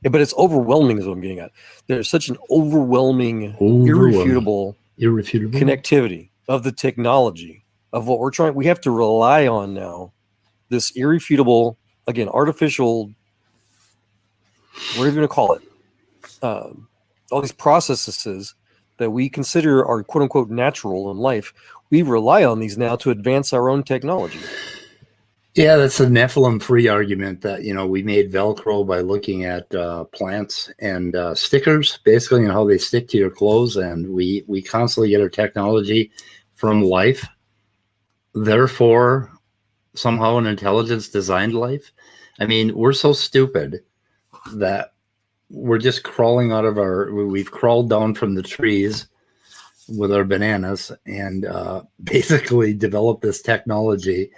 Yeah, but it's overwhelming is what I'm getting at. There's such an irrefutable connectivity of the technology of what we're trying. We have to rely on now this irrefutable, again, artificial, what are you going to call it? All these processes that we consider are quote unquote natural in life. We rely on these now to advance our own technology. Yeah, that's a Nephilim-free argument that, we made Velcro by looking at plants and stickers, basically, and how they stick to your clothes. And we constantly get our technology from life. Therefore, somehow an intelligence designed life. I mean, we're so stupid that we're just crawling we've crawled down from the trees with our bananas and basically developed this technology.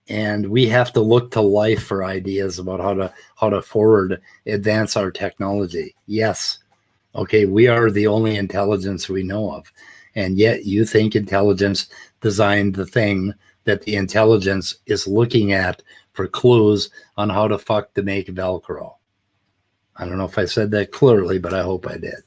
And we have to look to life for ideas about how to advance our technology. Yes. Okay, we are the only intelligence we know of. And yet you think intelligence designed the thing that the intelligence is looking at for clues on how to make Velcro. I don't know if I said that clearly, but I hope I did.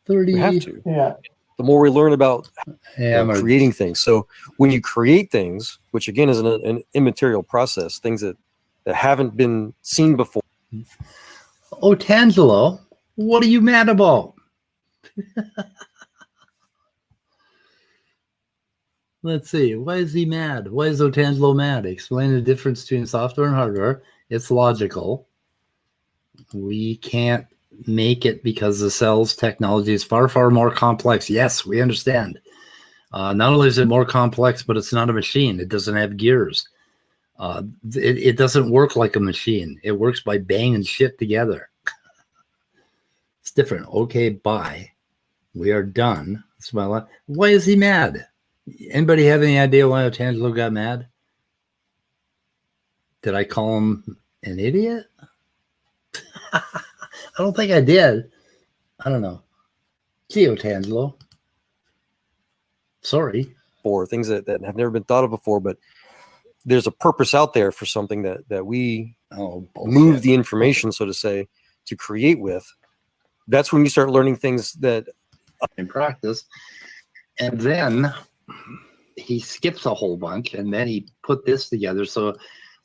30. We have to. Yeah. The more we learn about creating things. So when you create things, which again is an immaterial process, things that haven't been seen before. Otangelo, what are you mad about? Let's see. Why is he mad? Why is Otangelo mad? Explain the difference between software and hardware. It's logical. We can't make it because the cell's technology is far, far more complex. Yes, we understand. Not only is it more complex, but it's not a machine. It doesn't have gears. It doesn't work like a machine. It works by banging shit together. It's different. Okay, bye. We are done. Why is he mad? Anybody have any idea why Otangelo got mad? Did I call him an idiot? I don't think I did. I don't know. Gee, Otangelo. Sorry. For things that have never been thought of before, but there's a purpose out there for something that we move the information, so to say, to create with. That's when you start learning things that in practice. And then he skips a whole bunch, and then he put this together. So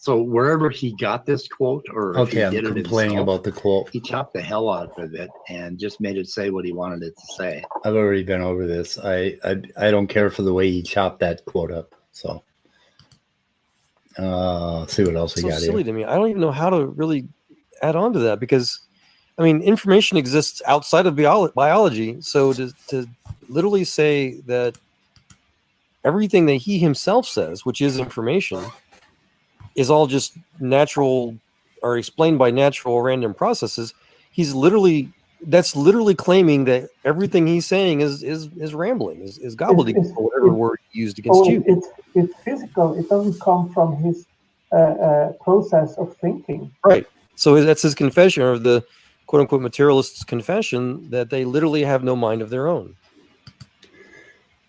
wherever he got this quote, or if he did it complaining himself, about the quote, he chopped the hell out of it and just made it say what he wanted it to say. I've already been over this. I don't care for the way he chopped that quote up. So see what else we got silly here. to me. I don't even know how to really add on to that, because I mean, information exists outside of biology. So to literally say that everything that he himself says, which is information, is all just natural or explained by natural random processes, that's literally claiming that everything he's saying is rambling, is gobbledygook, or whatever word used against you. It's physical. It doesn't come from his process of thinking. Right. So that's his confession, or the quote unquote materialist's confession, that they literally have no mind of their own.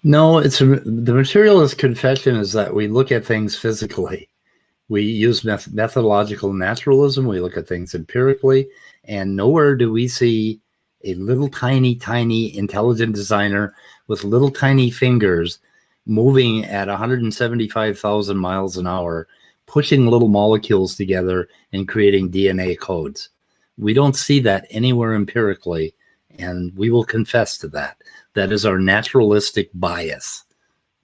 No, the materialist confession is that we look at things physically. We use methodological naturalism. We look at things empirically, and nowhere do we see a little tiny intelligent designer with little tiny fingers moving at 175,000 miles an hour, pushing little molecules together and creating DNA codes. We don't see that anywhere empirically, and we will confess to that. That is our naturalistic bias,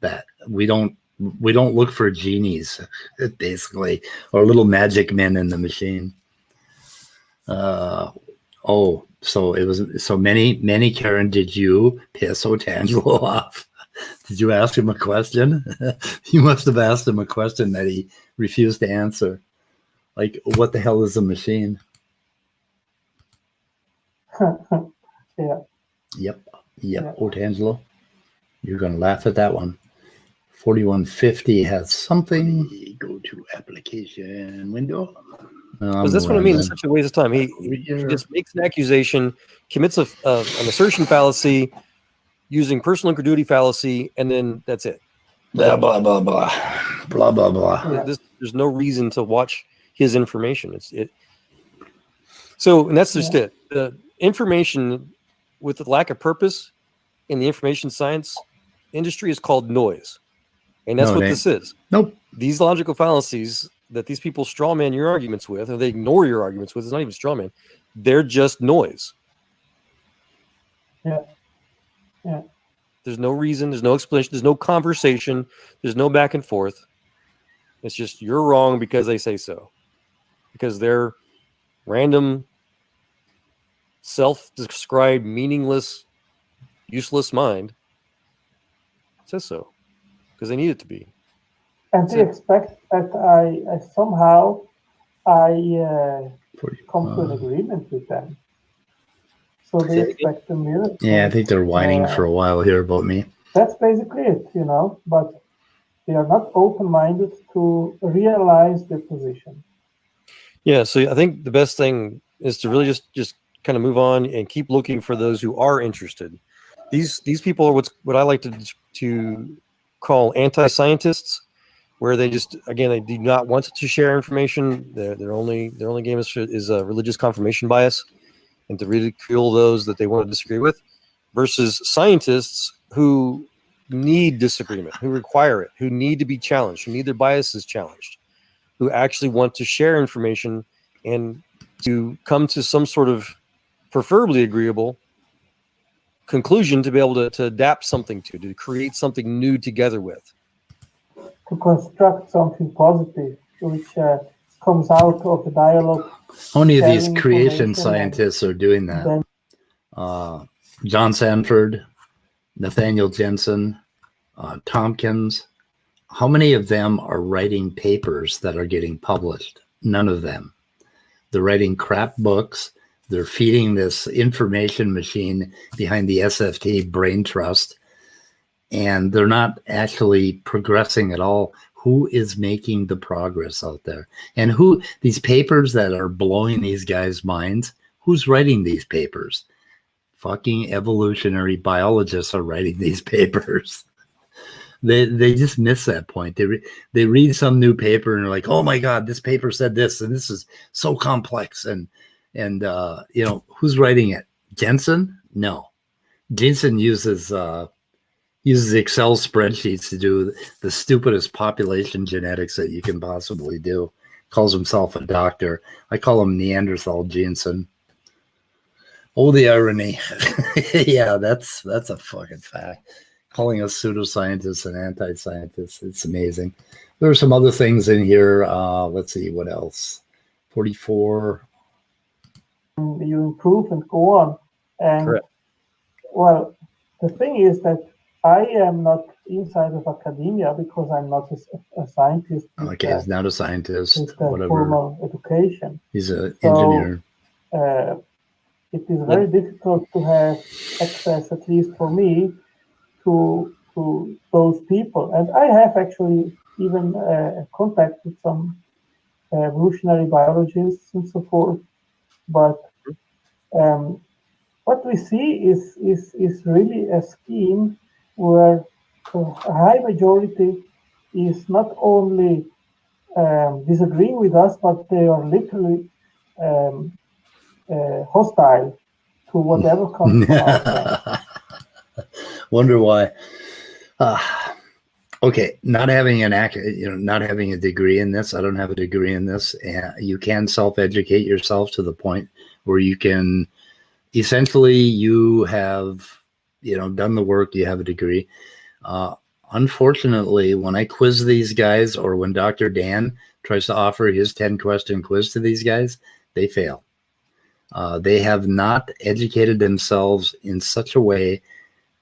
that we don't look for genies, basically, or little magic men in the machine. So many, Karen, did you piss Otangelo off? Did you ask him a question? You must have asked him a question that he refused to answer. Like, what the hell is a machine? Yeah. Yep. Otangelo, you're going to laugh at that one. 4150 has something. Go to application window. Because that's what I mean. It's such a waste of time. He just makes an accusation, commits an assertion fallacy, using personal incredulity fallacy, and then that's it. Blah blah blah blah blah blah blah. Yeah. There's no reason to watch his information. So, and that's just it. The information with the lack of purpose in the information science industry is called noise, and that's what this is. Nope. These logical fallacies that these people straw man your arguments with, or they ignore your arguments with, it's not even straw man. They're just noise. Yeah. Yeah. There's no reason. There's no explanation. There's no conversation. There's no back and forth. It's just you're wrong because they say so. Because they're random, self-described, meaningless, useless mind says so. Because they need it to be. And they expect that I somehow come to an agreement with them. So they expect a miracle. Yeah, I think they're whining for a while here about me. That's basically it, but they are not open-minded to realize their position. Yeah, so I think the best thing is to really just kind of move on and keep looking for those who are interested. These people are what I like to call anti-scientists, where they just, again, they do not want to share information. Their only game is a religious confirmation bias, and to ridicule those that they want to disagree with, versus scientists who need disagreement, who require it, who need to be challenged, who need their biases challenged, who actually want to share information and to come to some sort of preferably agreeable conclusion to be able to adapt something to create something new together with. To construct something positive, which comes out of the dialogue. How many of these creation scientists are doing that? John Sanford, Nathaniel Jensen, Tompkins. How many of them are writing papers that are getting published? None of them. They're writing crap books. They're feeding this information machine behind the SFT brain trust, and they're not actually progressing at all. Who is making the progress out there? And who, these papers that are blowing these guys' minds, who's writing these papers? Fucking evolutionary biologists are writing these papers. They just miss that point. They read some new paper and they're like, oh my God, this paper said this, and this is so complex. And who's writing it? Jensen? No. Jensen uses Excel spreadsheets to do the stupidest population genetics that you can possibly do. Calls himself a doctor. I call him Neanderthal Jensen. Oh, the irony. Yeah, that's a fucking fact. Calling us pseudoscientists and anti-scientists. It's amazing. There are some other things in here. Let's see, what else? 44. You improve and go on. And correct. Well, the thing is that I am not inside of academia because I'm not a scientist. Okay, he's not a scientist. With whatever. Formal education. He's an engineer. It is very difficult to have access, at least for me, to those people. And I have actually even contact with some evolutionary biologists and so forth. But what we see is really a scheme where a high majority is not only disagreeing with us, but they are literally hostile to whatever comes from outside. Wonder why. Okay, not having not having a degree in this. I don't have a degree in this. And you can self-educate yourself to the point where you can essentially you have done the work. You have a degree. Unfortunately, when I quiz these guys, or when Dr. Dan tries to offer his 10-question quiz to these guys, they fail. They have not educated themselves in such a way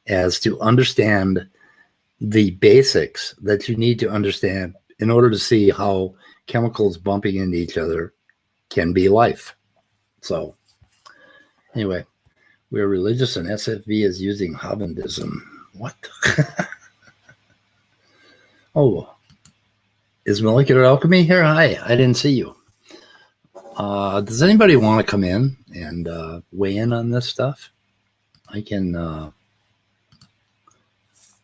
as to understand the basics that you need to understand in order to see how chemicals bumping into each other can be life. So anyway, we're religious and SFV is using Hobbendism. What? Oh, is molecular alchemy here? Hi, I didn't see you. Does anybody want to come in and weigh in on this stuff? I can.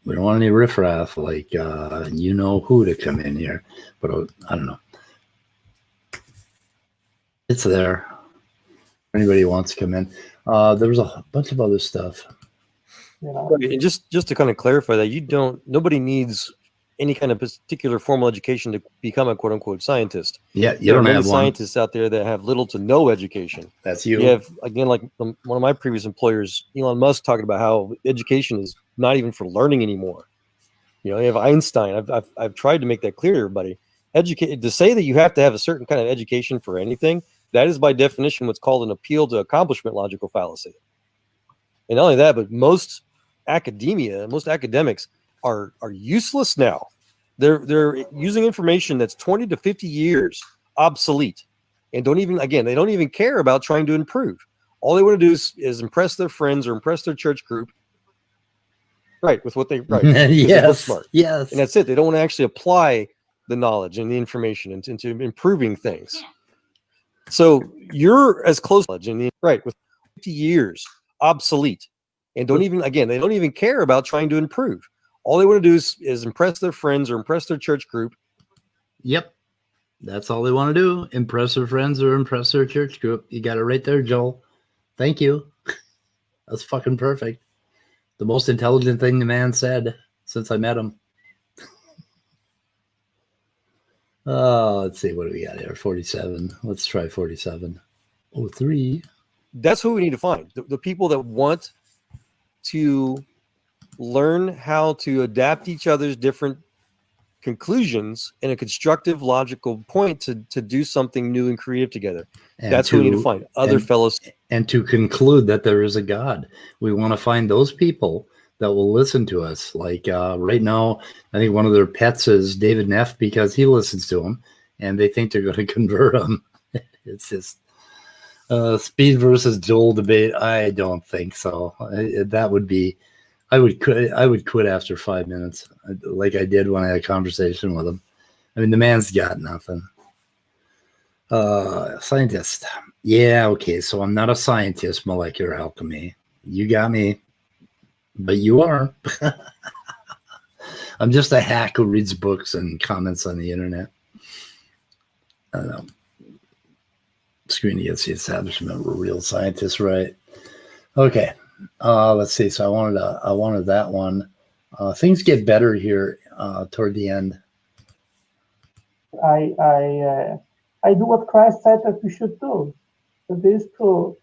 We don't want any riffraff like you know who to come in here, but I don't know. It's there. Anybody wants to come in? There was a bunch of other stuff. And just to kind of clarify that nobody needs any kind of particular formal education to become a quote unquote scientist. Yeah, you there don't are many have one. scientists out there that have little to no education. That's you. You have, again, like one of my previous employers, Elon Musk, talking about how education is not even for learning anymore. You have Einstein. I've tried to make that clear to everybody. To say that you have to have a certain kind of education for anything, that is by definition what's called an appeal to accomplishment logical fallacy. And not only that, but most academics are useless now. They're using information that's 20 to 50 years obsolete, and they don't even care about trying to improve. All they want to do is impress their friends or impress their church group. Right, with what they write. Yes, they book smart. Yes. And that's it. They don't want to actually apply the knowledge and the information into improving things. So you're as close with 50 years obsolete, and they don't even care about trying to improve. All they want to do is impress their friends or impress their church group. Yep. That's all they want to do. Impress their friends or impress their church group. You got it right there, Joel. Thank you. That's fucking perfect. The most intelligent thing the man said since I met him. Let's see. What do we got here? 47. Let's try 47. 03. That's who we need to find. The people that want to learn how to adapt each other's different conclusions in a constructive, logical point to do something new and creative together. That's who we need to find. Other fellows. And to conclude that there is a God. We want to find those people that will listen to us. Like right now, I think one of their pets is David Neff because he listens to them and they think they're going to convert them. It's just speed versus Joel debate. I don't think so. That would be, I would quit after 5 minutes, like I did when I had a conversation with him. I mean, the man's got nothing. Scientist. Yeah, okay. So I'm not a scientist, molecular alchemy. You got me. But you are. I'm just a hack who reads books and comments on the internet. I don't know. Screen against the establishment. We're real scientists, right? Okay. Let's see. So I wanted that one. Things get better here toward the end. I do what Christ said that we should do. That is to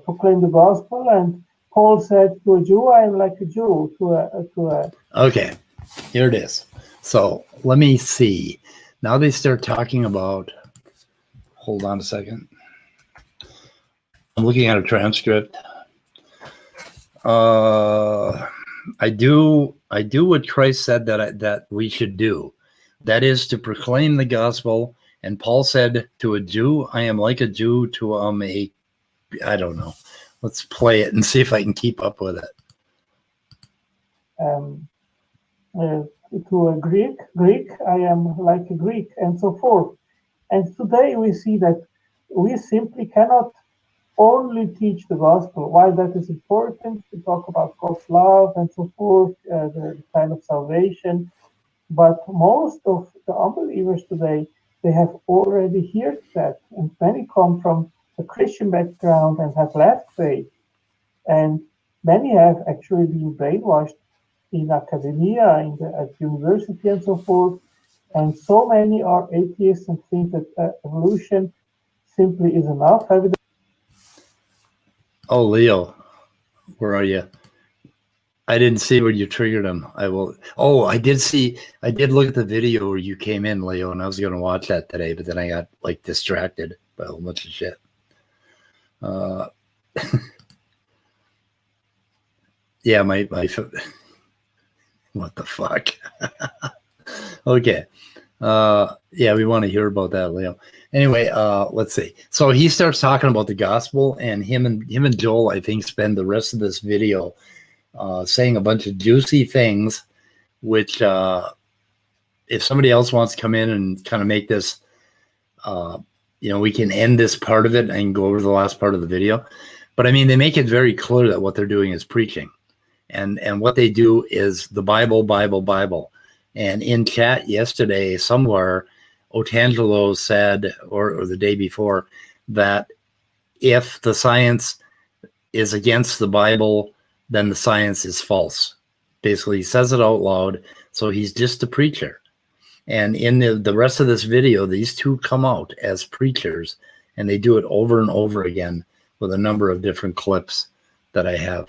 proclaim the gospel. And Paul said to a Jew, I am like a Jew. Okay, here it is. So let me see. Now they start talking about. Hold on a second. I'm looking at a transcript. I do what Christ said that we should do. That is to proclaim the gospel. And Paul said to a Jew, I am like a Jew to I don't know. Let's play it and see if I can keep up with it. To a Greek, I am like a Greek, and so forth. And today we see that we simply cannot only teach the gospel. While that is important to talk about God's love and so forth, the kind of salvation, but most of the unbelievers today, they have already heard that, and many come from a Christian background and have left faith, and many have actually been brainwashed in academia, at university and so forth, and so many are atheists and think that evolution simply is enough evidence. Oh, Leo, where are you? I didn't see where you triggered him. I will. Oh, I did look at the video where you came in, Leo, and I was going to watch that today, but then I got like distracted by a whole bunch of shit. Yeah, my what the fuck? Okay. Yeah, we want to hear about that, Leo. Anyway, let's see. So he starts talking about the gospel, and him and Joel, I think, spend the rest of this video saying a bunch of juicy things, which if somebody else wants to come in and kind of make this we can end this part of it and go over the last part of the video. But I mean, they make it very clear that what they're doing is preaching. And what they do is the Bible, Bible, Bible. And in chat yesterday, somewhere, Otangelo said, or the day before, that if the science is against the Bible, then the science is false. Basically, he says it out loud, so he's just a preacher. And in the rest of this video, these two come out as preachers, and they do it over and over again with a number of different clips that I have.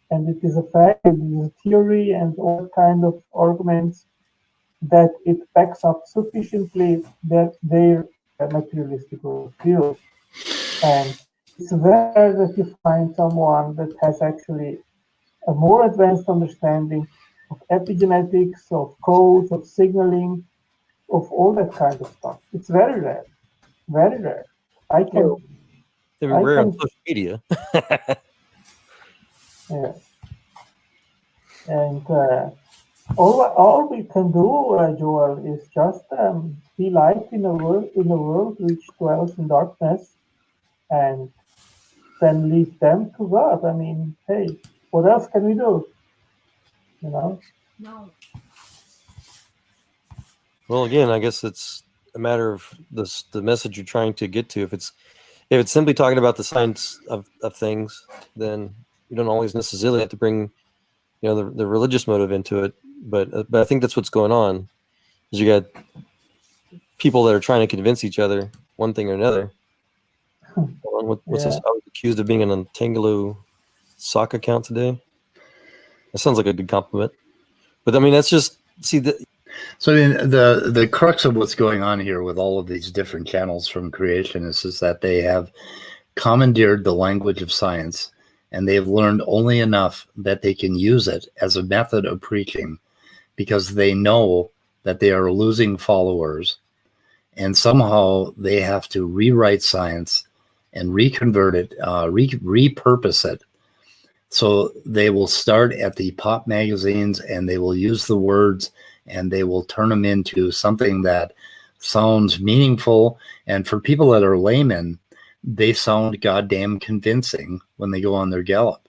And it is a fact, it is a theory, and all kind of arguments that it backs up sufficiently that their materialistic view. And it's rare that you find someone that has actually a more advanced understanding of epigenetics, of codes, of signaling, of all that kind of stuff. It's very rare, very rare. They're rare on social media. Yeah. And all we can do, Joel, is just be light in a world which dwells in darkness, and then leave them to God. I mean, hey, what else can we do? No. Well, again, I guess it's a matter of the message you're trying to get to. If it's simply talking about the science of things, then you don't always necessarily have to bring the religious motive into it. But I think that's what's going on. Is you got people that are trying to convince each other one thing or another. What's this? I was accused of being an Otangelo sock account today. That sounds like a good compliment. But I mean, that's just So I mean, the crux of what's going on here with all of these different channels from creationists is that they have commandeered the language of science, and they've learned only enough that they can use it as a method of preaching, because they know that they are losing followers, and somehow they have to rewrite science and reconvert it, repurpose it. So they will start at the pop magazines, and they will use the words, and they will turn them into something that sounds meaningful. And for people that are laymen, they sound goddamn convincing when they go on their gallop.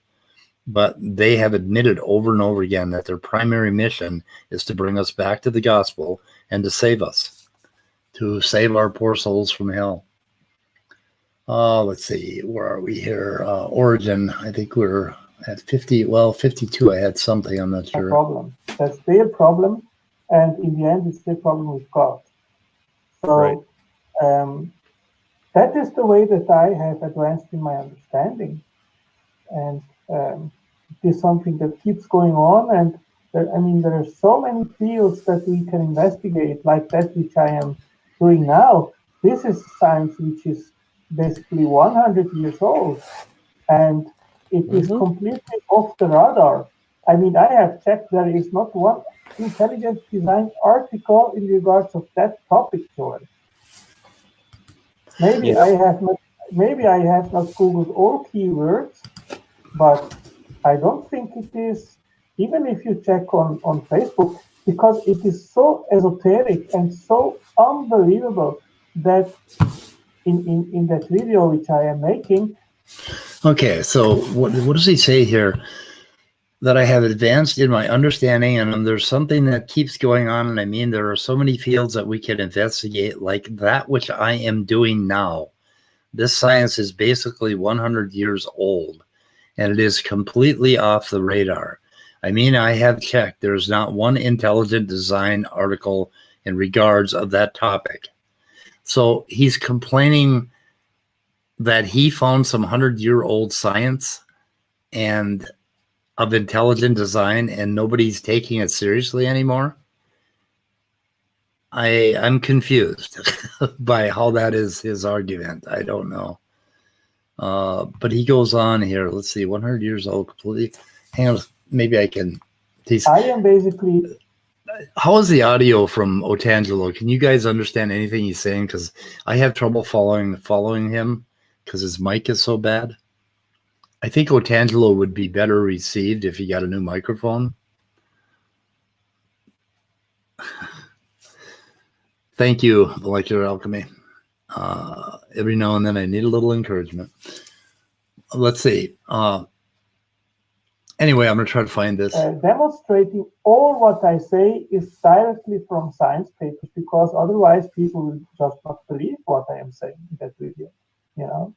But they have admitted over and over again that their primary mission is to bring us back to the gospel and to save us, to save our poor souls from hell. Let's see, where are we here? Origin, I think we're at 52. I had something, I'm not sure. Problem. That's their problem, and in the end, it's their problem with God. So that is the way that I have advanced in my understanding, and it is something that keeps going on. And there are so many fields that we can investigate, like that which I am doing now. This is science which is basically 100 years old, and it is completely off the radar. I mean, I have checked, there is not one intelligent design article in regards of that topic, Joel. Maybe I have not Googled all keywords, but I don't think it is, even if you check on Facebook, because it is so esoteric and so unbelievable that in that video which I am making. Okay, so what does he say here? That I have advanced in my understanding, and there's something that keeps going on. And I mean, there are so many fields that we can investigate, like that which I am doing now. This science is basically 100 years old, and it is completely off the radar. I mean, I have checked. There's not one intelligent design article in regards of that topic. So he's complaining that he found some 100-year-old science and of intelligent design, and nobody's taking it seriously anymore. I'm confused by how that is his argument. I don't know. But he goes on here. Let's see, 100 years old, completely. Hang on, maybe I can. I am basically. How is the audio from Otangelo? Can you guys understand anything he's saying? Because I have trouble following him because his mic is so bad. I think Otangelo would be better received if he got a new microphone. Thank you, Molecular Alchemy. Every now and then I need a little encouragement. Let's see. Anyway, I'm going to try to find this. Demonstrating all what I say is directly from science papers, because otherwise people will just not believe what I am saying in that video. You know,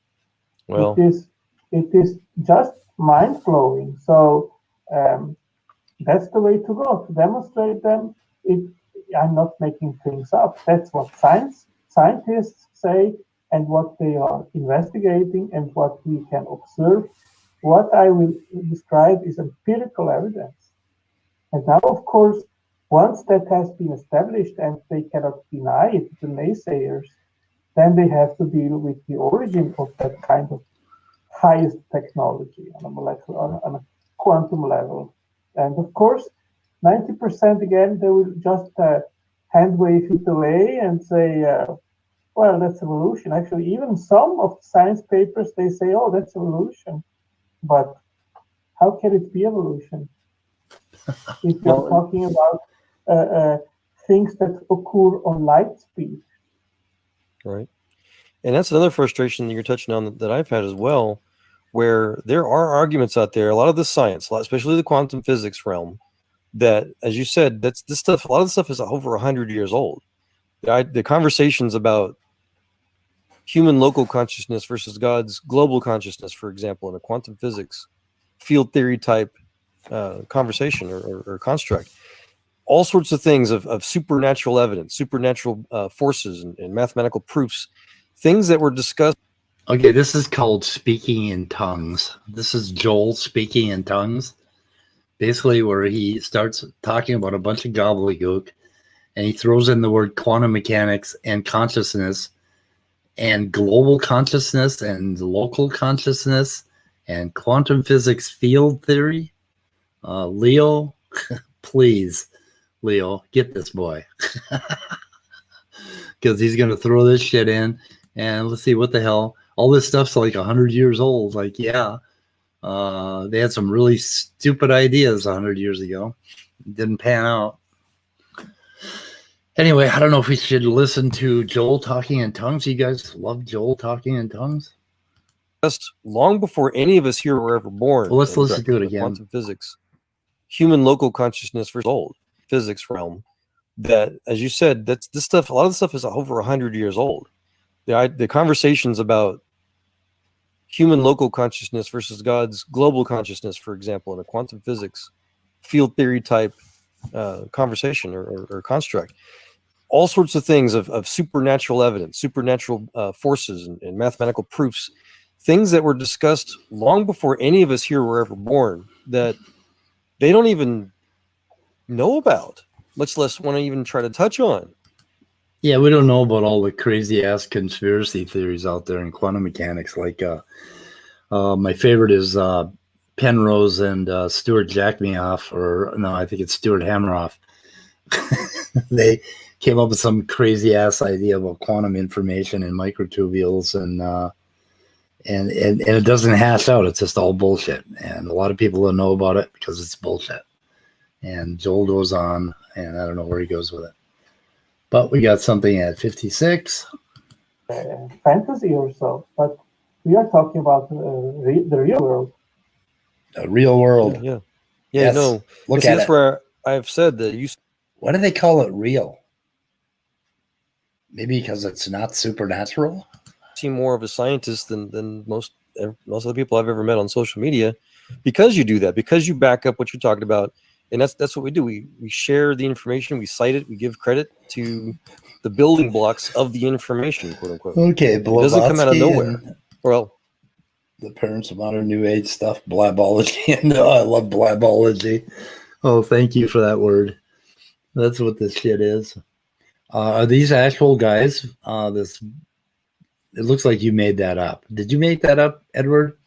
Well, it is just mind blowing. So that's the way to go, to demonstrate them. I'm not making things up. That's what scientists say, and what they are investigating, and what we can observe. What I will describe is empirical evidence. And now, of course, once that has been established and they cannot deny it, the naysayers, then they have to deal with the origin of that kind of highest technology on a molecular, on a quantum level. And of course, 90% again, they will just hand wave it away and say, well, that's evolution. Actually, even some of the science papers, they say, oh, that's evolution. But how can it be evolution if you're talking about things that occur on light speed? right. And that's another frustration that you're touching on that I've had as well, where there are arguments out there, a lot of the science, especially the quantum physics realm, that, as you said, that's this stuff. A lot of the stuff is over 100 years old. The conversations about human local consciousness versus God's global consciousness, for example, in a quantum physics field theory type conversation or construct, all sorts of things of supernatural evidence, supernatural forces and mathematical proofs, things that were discussed. Okay, this is called speaking in tongues. This is Joel speaking in tongues, basically where he starts talking about a bunch of gobbledygook, and he throws in the word quantum mechanics and consciousness and global consciousness and local consciousness and quantum physics field theory. Leo, please, Leo, get this boy. Because he's going to throw this shit in, and let's see, what the hell. All this stuff's like 100 years old. Like, yeah, they had some really stupid ideas 100 years ago. It didn't pan out. Anyway, I don't know if we should listen to Joel talking in tongues. You guys love Joel talking in tongues? Just long before any of us here were ever born. Well, let's listen to it again. Quantum physics, human local consciousness versus old physics realm. That, as you said, that's this stuff. A lot of the stuff is over 100 years old. The conversations about human local consciousness versus God's global consciousness, for example, in a quantum physics field theory type conversation or construct, all sorts of things of supernatural evidence, supernatural forces and mathematical proofs, things that were discussed long before any of us here were ever born, that they don't even know about, much less want to even try to touch on. Yeah, we don't know about all the crazy ass conspiracy theories out there in quantum mechanics. Like my favorite is Penrose and Stuart Jackmeoff, or no, I think it's Stuart Hameroff. They came up with some crazy ass idea about quantum information and microtubules, and it doesn't hash out. It's just all bullshit, and a lot of people don't know about it because it's bullshit. And Joel goes on, and I don't know where he goes with it. But we got something at 56. Fantasy or so, but we are talking about the real world. The real world. Yeah. Yes. No. Look See, at that's it. where I've said that you. Why do they call it real? Maybe because it's not supernatural? Seem more of a scientist than most of the people I've ever met on social media, because you do that, because you back up what you're talking about, and that's what we do. We share the information, we cite it, we give credit to the building blocks of the information, quote unquote. Okay, it doesn't come out of nowhere. Well, the parents of modern New Age stuff, blabology, and I love blabology. Oh, thank you for that word. That's what this shit is. Are these actual guys? It looks like you made that up. Did you make that up, Edward?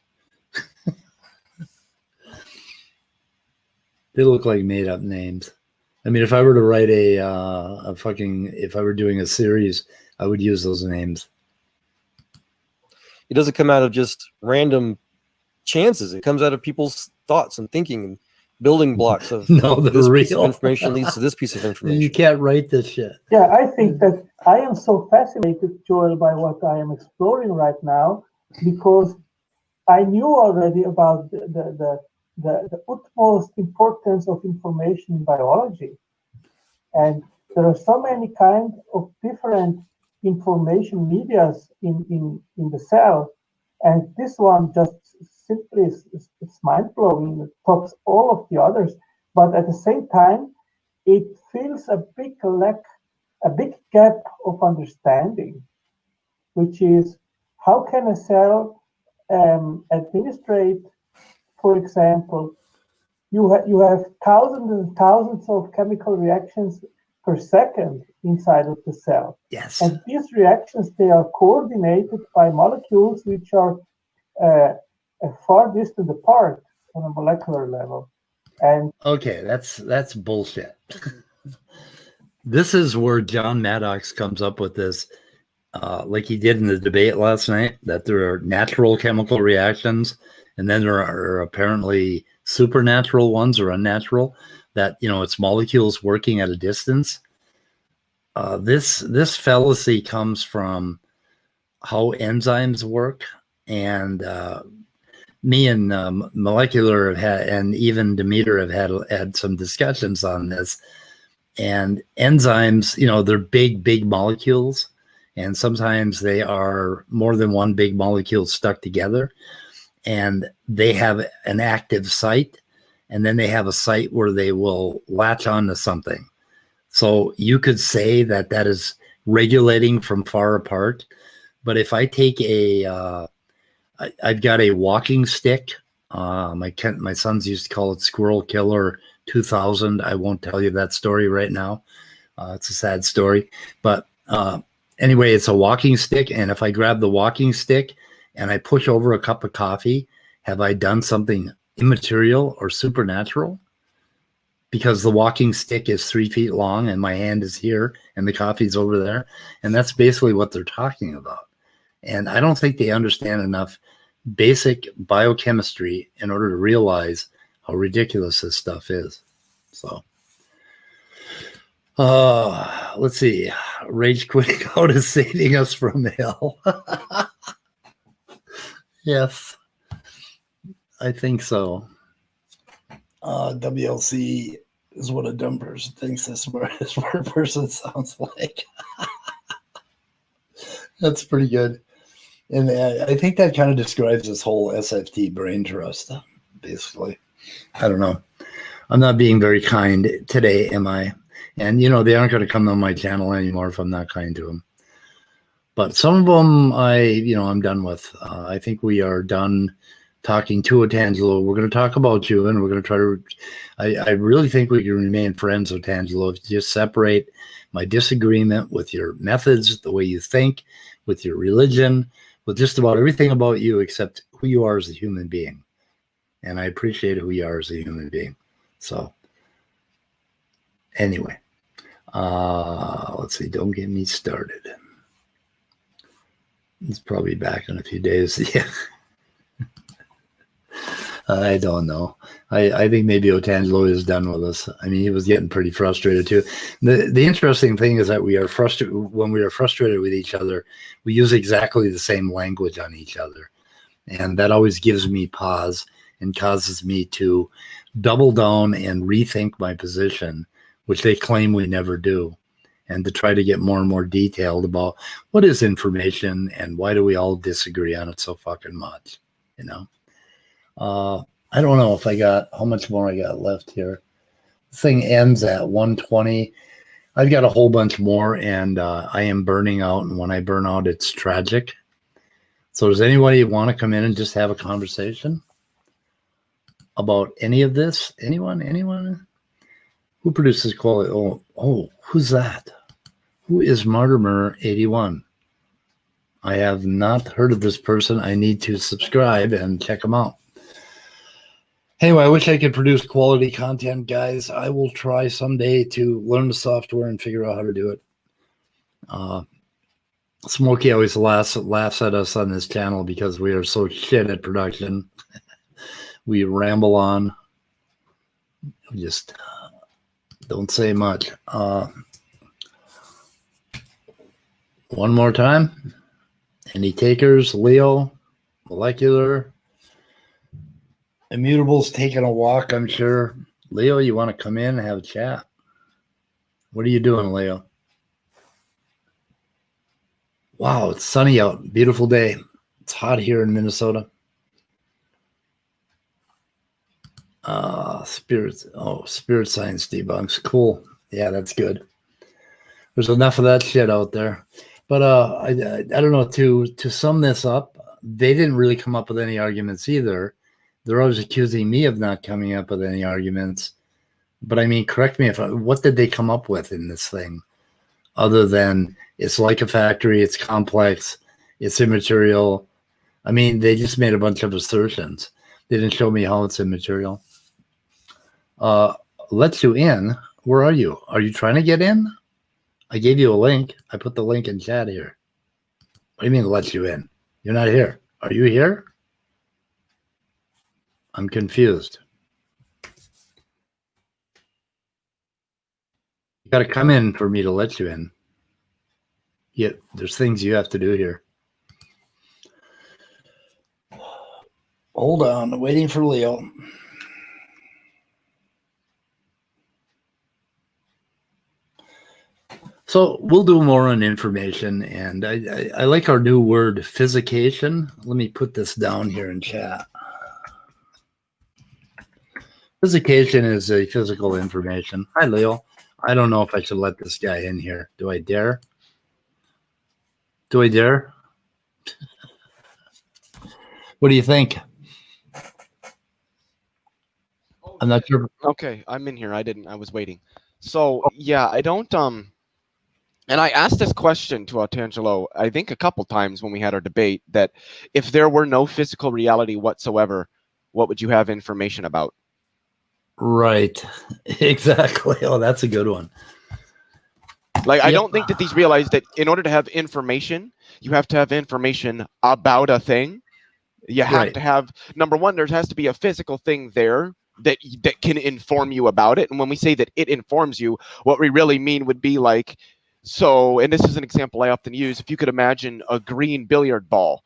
They look like made up names. I mean, if I were to write if I were doing a series, I would use those names. It doesn't come out of just random chances. It comes out of people's thoughts and thinking building blocks of No, they're this piece of real. information leads to this piece of You information. can't write this shit. Yeah, I think that I am so fascinated, Joel, by what I am exploring right now, because I knew already about the utmost importance of information in biology. And there are so many kinds of different information medias in the cell. And this one just simply it's mind-blowing. It tops all of the others. But at the same time, it fills a big gap of understanding, which is how can a cell administrate, for example, you have thousands and thousands of chemical reactions per second inside of the cell. Yes. And these reactions, they are coordinated by molecules which are far distant apart on a molecular level. And okay, that's bullshit. This is where John Maddox comes up with this, like he did in the debate last night, that there are natural chemical reactions, and then there are apparently supernatural ones or unnatural, that, you know, it's molecules working at a distance. This fallacy comes from how enzymes work, and me and Molecular have had, and even Demeter have had some discussions on this. And enzymes, you know, they're big molecules, and sometimes they are more than one big molecule stuck together, and they have an active site, and then they have a site where they will latch onto something. So you could say that that is regulating from far apart. But if I take I've got a walking stick. My sons used to call it Squirrel Killer 2000. I won't tell you that story right now. It's a sad story. But anyway, it's a walking stick. And if I grab the walking stick and I push over a cup of coffee, have I done something immaterial or supernatural? Because the walking stick is 3 feet long and my hand is here and the coffee's over there. And that's basically what they're talking about. And I don't think they understand enough basic biochemistry in order to realize how ridiculous this stuff is. So, let's see. Rage quitting out is saving us from hell. Yes, I think so. WLC is what a dumb person thinks a smart person sounds like. That's pretty good. And I think that kind of describes this whole SFT brain trust, basically. I don't know. I'm not being very kind today, am I? And, you know, they aren't going to come on my channel anymore if I'm not kind to them. But some of them I'm done with. I think we are done talking to Otangelo. We're going to talk about you, and we're going to try to, I really think we can remain friends, Otangelo, if you just separate my disagreement with your methods, the way you think, with your religion, with just about everything about you except who you are as a human being. And I appreciate who you are as a human being. So anyway, let's see. Don't get me started. It's probably back in a few days. Yeah. I don't know. I think maybe Otangelo is done with us. I mean, he was getting pretty frustrated too. The interesting thing is that we are frustrated when we are frustrated with each other. We use exactly the same language on each other, and that always gives me pause and causes me to double down and rethink my position, which they claim we never do, and to try to get more and more detailed about what is information and why do we all disagree on it so fucking much, you know. I don't know if I got how much more I got left here. This thing ends at 120. I've got a whole bunch more, and I am burning out. And when I burn out, it's tragic. So, does anybody want to come in and just have a conversation about any of this? Anyone? Anyone? Who produces quality? Oh, who's that? Who is Martimer81? I have not heard of this person. I need to subscribe and check them out. Anyway, I wish I could produce quality content, guys. I will try someday to learn the software and figure out how to do it. Smokey always laughs at us on this channel because we are so shit at production. We ramble on. Just don't say much. One more time. Any takers? Leo, molecular, immutables taking a walk, I'm sure. Leo, you want to come in and have a chat? What are you doing, Leo? Wow, it's sunny out. Beautiful day. It's hot here in Minnesota. Spirit science debunks. Cool. Yeah, that's good. There's enough of that shit out there. But I don't know, to sum this up, they didn't really come up with any arguments either. They're always accusing me of not coming up with any arguments. But I mean, correct me what did they come up with in this thing? Other than it's like a factory, it's complex, it's immaterial. I mean, they just made a bunch of assertions. They didn't show me how it's immaterial. Let you in. Where are you? Are you trying to get in? I gave you a link. I put the link in chat here. What do you mean let you in? You're not here. Are you here? I'm confused. You got to come in for me to let you in. Yeah, there's things you have to do here. Hold on, waiting for Leo. So we'll do more on information, and I like our new word, physication. Let me put this down here in chat. Physication is a physical information. Hi, Leo. I don't know if I should let this guy in here. Do I dare? Do I dare? What do you think? I'm not sure. Okay, I'm in here. I was waiting. So yeah, I don't and I asked this question to Otangelo, I think a couple times when we had our debate, that if there were no physical reality whatsoever, what would you have information about? Right. Exactly. Oh, that's a good one. Like, I don't think that these realize that in order to have information, you have to have information about a thing. You have to have, number one, there has to be a physical thing there that can inform you about it. And when we say that it informs you, what we really mean would be like, so, and this is an example I often use, if you could imagine a green billiard ball,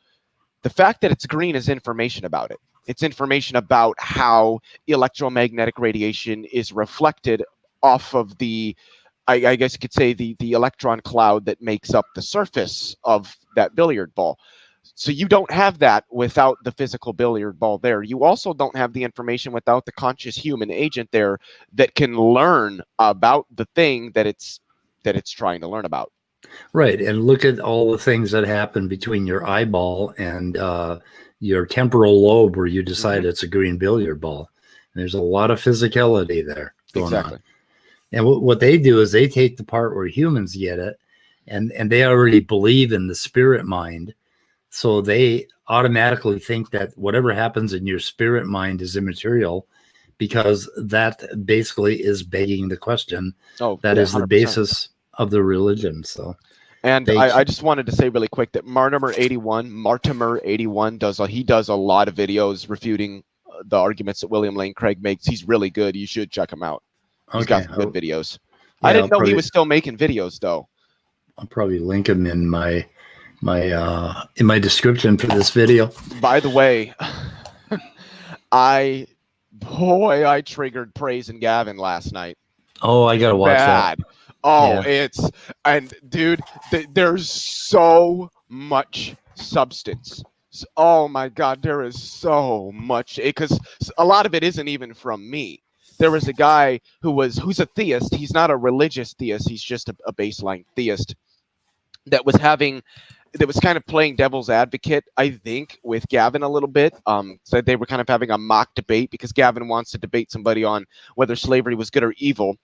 the fact that it's green is information about it. It's information about how electromagnetic radiation is reflected off of the, I guess you could say, the electron cloud that makes up the surface of that billiard ball. So you don't have that without the physical billiard ball there. You also don't have the information without the conscious human agent there that can learn about the thing that it's trying to learn about. Right. And look at all the things that happen between your eyeball and your temporal lobe where you decide it's a green billiard ball. And there's a lot of physicality there going on. And what they do is they take the part where humans get it, and they already believe in the spirit mind. So they automatically think that whatever happens in your spirit mind is immaterial, because that basically is begging the question. That is 100%. The basis of the religion. So, and I just wanted to say really quick that Martimer 81 does a lot of videos refuting the arguments that William Lane Craig makes. He's really good. You should check him out. He's got some good videos. Yeah, I didn't know he was still making videos though. I'll probably link him in my description for this video. By the way, I triggered Praise and Gavin last night. Oh, I gotta watch that. Oh, yeah. And dude, there's so much substance. Oh my God, there is so much, because a lot of it isn't even from me. There was a guy who's a theist. He's not a religious theist. He's just a baseline theist that was kind of playing devil's advocate, I think, with Gavin a little bit. So they were kind of having a mock debate because Gavin wants to debate somebody on whether slavery was good or evil.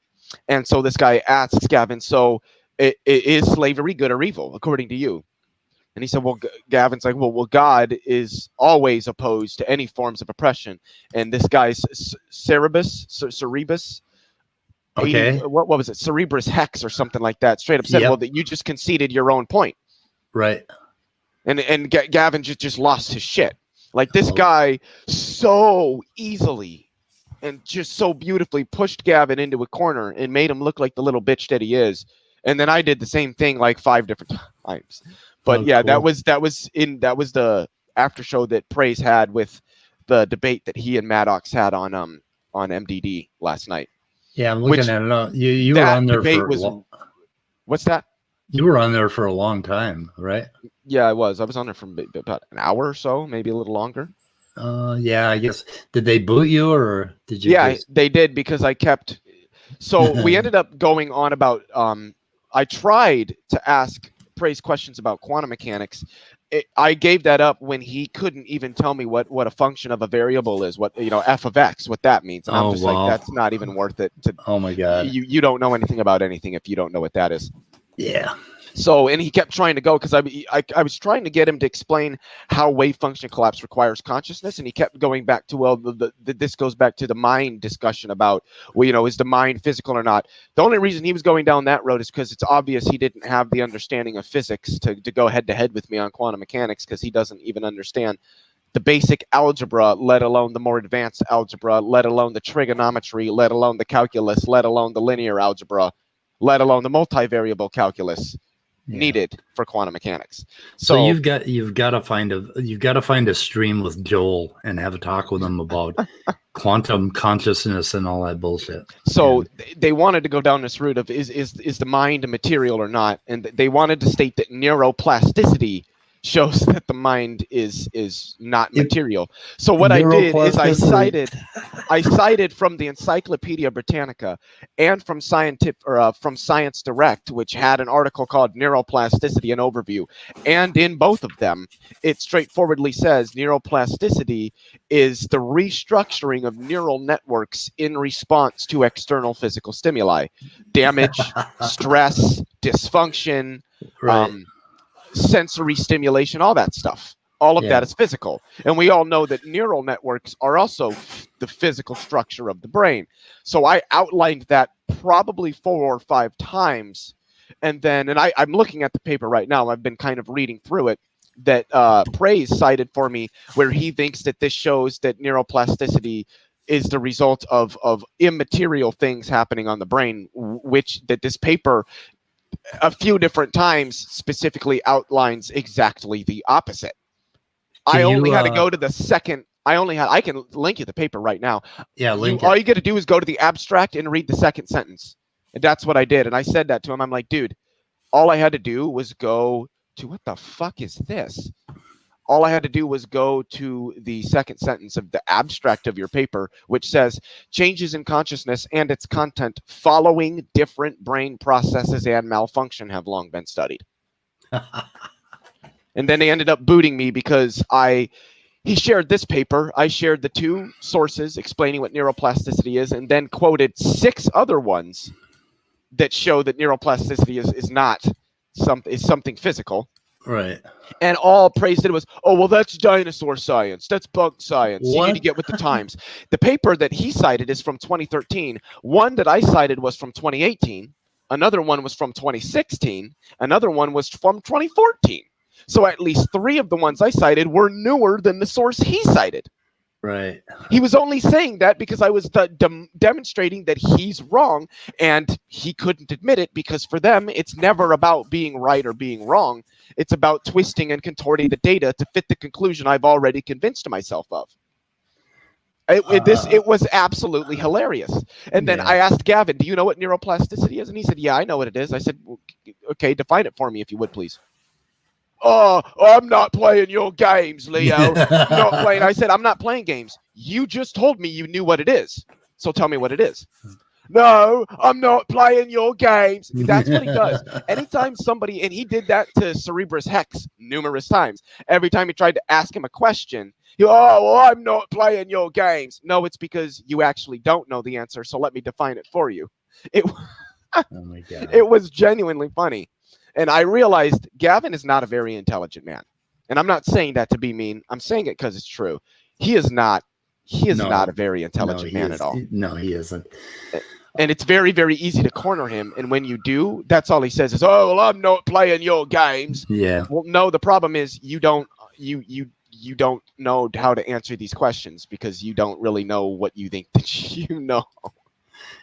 And so this guy asks Gavin, so is slavery good or evil, according to you? And he said, well, Gavin's like, well, God is always opposed to any forms of oppression. And this guy's Cerebus, okay, what was it? Cerebus Hex or something like that. Straight up said, well, that you just conceded your own point. Right. And Gavin just lost his shit. Like, this guy so easily and just so beautifully pushed Gavin into a corner and made him look like the little bitch that he is. And then I did the same thing like 5 different times. But Oh, yeah, cool. that was the after show that Praise had with the debate that he and Maddox had on MDD last night. Yeah, I'm looking at it. You were That on there debate for was what's that? You were on there for a long time, right? Yeah, I was on there for about an hour or so, maybe a little longer. Yeah, I guess. Did they boot you or did you? Yeah, they did because I kept. So we ended up going on about. I tried to ask Praise questions about quantum mechanics. I gave that up when he couldn't even tell me what a function of a variable is, what f of x, what that means, and I'm just like, that's not even worth it. Oh my god! You don't know anything about anything if you don't know what that is. Yeah. So, and he kept trying to go because I was trying to get him to explain how wave function collapse requires consciousness, and he kept going back to, well, this goes back to the mind discussion about, well, is the mind physical or not? The only reason he was going down that road is because it's obvious he didn't have the understanding of physics to go head to head with me on quantum mechanics, because he doesn't even understand the basic algebra, let alone the more advanced algebra, let alone the trigonometry, let alone the calculus, let alone the linear algebra, let alone the multivariable calculus. Yeah. Needed for quantum mechanics. So you've got to find a stream with Joel and have a talk with him about quantum consciousness and all that bullshit. So they wanted to go down this route of is the mind a material or not, and they wanted to state that neuroplasticity shows that the mind is not material. So what I did is I cited from the Encyclopedia Britannica and from from Science Direct, which had an article called Neuroplasticity, an overview. And in both of them, it straightforwardly says neuroplasticity is the restructuring of neural networks in response to external physical stimuli, damage, stress, dysfunction, sensory stimulation, all that stuff. All of that is physical. And we all know that neural networks are also the physical structure of the brain. So I outlined that probably 4 or 5 times. And then, I'm looking at the paper right now. I've been kind of reading through it, that Praise cited for me, where he thinks that this shows that neuroplasticity is the result of immaterial things happening on the brain, which that this paper a few different times specifically outlines exactly the opposite. I only had to go to the second. I can link you the paper right now. Yeah, link it. All you got to do is go to the abstract and read the second sentence. And that's what I did. And I said that to him. I'm like, dude, all I had to do was go to, what the fuck is this? All I had to do was go to the second sentence of the abstract of your paper, which says changes in consciousness and its content following different brain processes and malfunction have long been studied. And then they ended up booting me because he shared this paper. I shared the 2 sources explaining what neuroplasticity is, and then quoted 6 other ones that show that neuroplasticity is not something physical. Right. And all Praise did was, oh, well, that's dinosaur science. That's bug science. What? You need to get with the times. The paper that he cited is from 2013. One that I cited was from 2018. Another one was from 2016. Another one was from 2014. So at least 3 of the ones I cited were newer than the source he cited. Right. He was only saying that because I was demonstrating that he's wrong, and he couldn't admit it, because for them, it's never about being right or being wrong. It's about twisting and contorting the data to fit the conclusion I've already convinced myself of. It was absolutely hilarious. And then I asked Gavin, do you know what neuroplasticity is? And he said, yeah, I know what it is. I said, well, okay, define it for me if you would, please. Oh, I'm not playing your games, Leo. Not playing. I said, I'm not playing games. You just told me you knew what it is. So tell me what it is. No, I'm not playing your games. That's what he does. Anytime somebody, and he did that to Cerebrus Hex numerous times. Every time he tried to ask him a question, well, I'm not playing your games. No, it's because you actually don't know the answer. So let me define it for you. Oh my God. It was genuinely funny. And I realized Gavin is not a very intelligent man. And I'm not saying that to be mean. I'm saying it because it's true. He is not a very intelligent man at all. No, he isn't. And it's very, very easy to corner him. And when you do, that's all he says is, oh, well, I'm not playing your games. Yeah. Well, no, the problem is you you don't know how to answer these questions because you don't really know what you think that you know.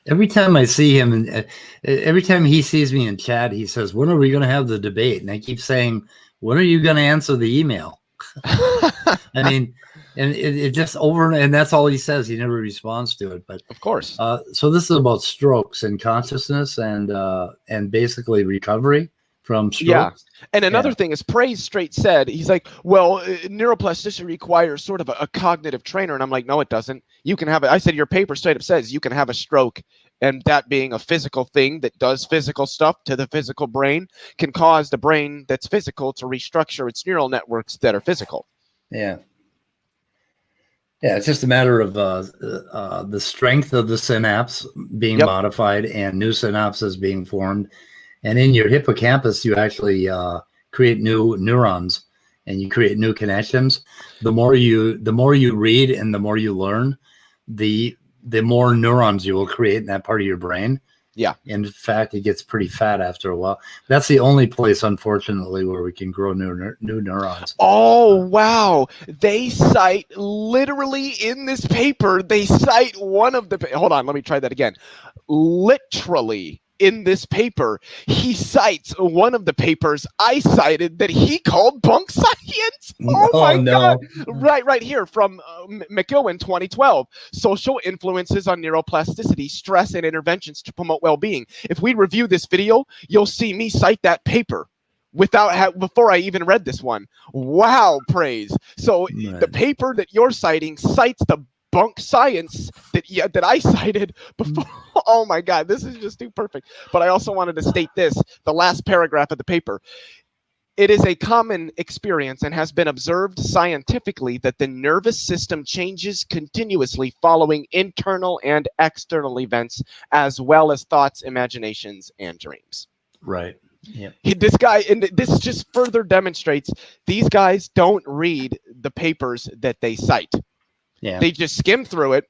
Every time I see him, and every time he sees me in chat, he says, "When are we going to have the debate?" And I keep saying, "When are you going to answer the email?" I mean, and it just and that's all he says. He never responds to it. But Of course. so this is about strokes and consciousness and basically recovery from strokes. Yeah. And another thing is Praise straight said, he's like, well, neuroplasticity requires sort of a cognitive trainer. And I'm like, no, it doesn't. You can have it. I said, your paper straight up says you can have a stroke, and that being a physical thing that does physical stuff to the physical brain can cause the brain that's physical to restructure its neural networks that are physical. Yeah. Yeah, it's just a matter of the strength of the synapse being modified and new synapses being formed. And in your hippocampus, you actually create new neurons and you create new connections. The more you read and the more you learn, the more neurons you will create in that part of your brain. Yeah. In fact, it gets pretty fat after a while. That's the only place, unfortunately, where we can grow new neurons. Oh, wow. They cite literally in this paper, they cite one of the, hold on, let me try that again. Literally in this paper, he cites one of the papers I cited that he called bunk science. Oh my God. Right here from McEwen 2012. Social influences on neuroplasticity, stress, and interventions to promote well-being. If we review this video, you'll see me cite that paper before I even read this one. Wow, Praise. So the paper that you're citing cites the bunk science that I cited before. Oh my God, this is just too perfect. But I also wanted to state this, the last paragraph of the paper. It is a common experience and has been observed scientifically that the nervous system changes continuously following internal and external events, as well as thoughts, imaginations, and dreams. Right. Yeah. This guy, and this just further demonstrates these guys don't read the papers that they cite. Yeah. They just skim through it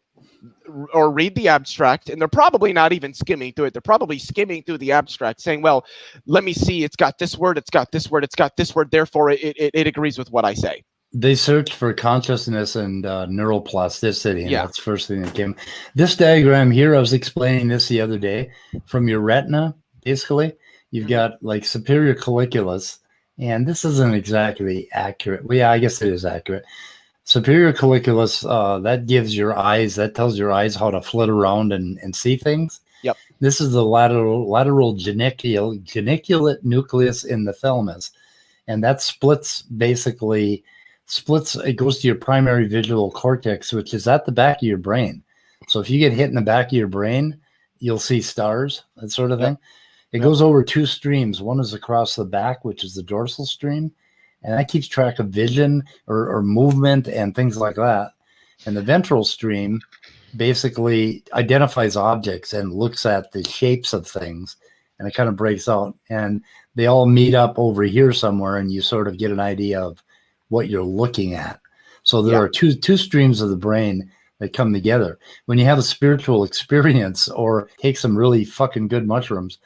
or read the abstract, and they're probably not even skimming through it. They're probably skimming through the abstract saying, well, let me see, it's got this word, it's got this word, it's got this word, therefore it agrees with what I say. They searched for consciousness and neuroplasticity, and that's the first thing that came. This diagram here, I was explaining this the other day, from your retina, basically, you've got like superior colliculus, and this isn't exactly accurate. Well, yeah, I guess it is accurate. Superior colliculus, that gives your eyes, that tells your eyes how to flit around and see things. Yep. This is the lateral geniculate nucleus in the thalamus. And that it goes to your primary visual cortex, which is at the back of your brain. So if you get hit in the back of your brain, you'll see stars, that sort of thing. It goes over two streams. One is across the back, which is the dorsal stream. And that keeps track of vision or movement and things like that. And the ventral stream basically identifies objects and looks at the shapes of things, and it kind of breaks out. And they all meet up over here somewhere, and you sort of get an idea of what you're looking at. So there are two streams of the brain that come together. When you have a spiritual experience or take some really fucking good mushrooms,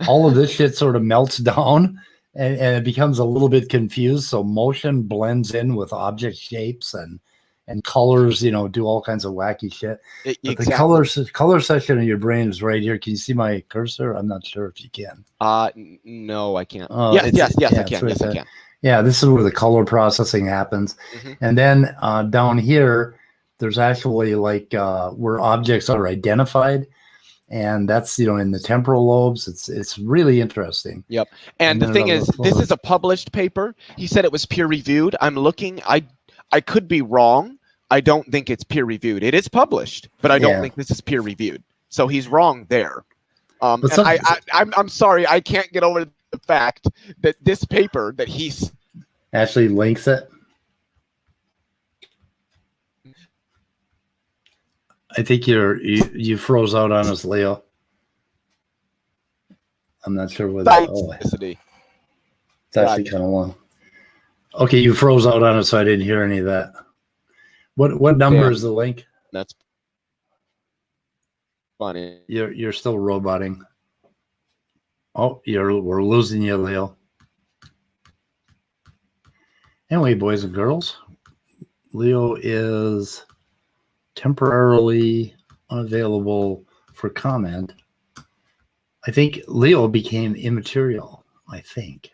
all of this shit sort of melts down. And it becomes a little bit confused. So motion blends in with object shapes and colors, do all kinds of wacky shit. But the color section of your brain is right here. Can you see my cursor? I'm not sure if you can. No, I can't. Yes, I can. Right, yes, I can. Yeah, this is where the color processing happens. Mm-hmm. And then down here, there's actually like where objects are identified. And that's, in the temporal lobes. It's really interesting. Yep. And the thing is, this is a published paper. He said it was peer reviewed. I'm looking. I could be wrong. I don't think it's peer reviewed. It is published, but I don't think this is peer reviewed. So he's wrong there. And I'm sorry. I can't get over the fact that this paper that he's actually links it. I think you froze out on us, Leo. I'm not sure whether it's actually kind of long. Okay, you froze out on us, so I didn't hear any of that. What number is the link? That's funny. You're still roboting. Oh, we're losing you, Leo. Anyway, boys and girls, Leo is temporarily unavailable for comment. I think Leo became immaterial, I think,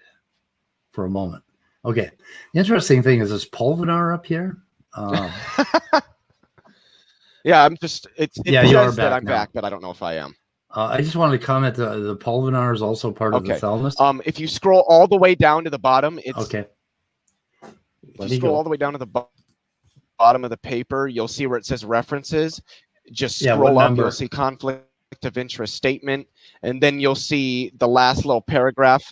for a moment. Okay. The interesting thing is this Pulvinar up here. Yeah, I'm just. It Yeah, you are says that back I'm now. back, but I don't know if I am. I just wanted to comment the Pulvinar is also part of the Okay. thalamus. If you scroll all the way down to the bottom, it's Okay. If you scroll all the way down to the bottom of the paper, you'll see where it says references. Just Yeah, scroll what up, number? you'll see conflict of interest statement, and then you'll see the last little paragraph,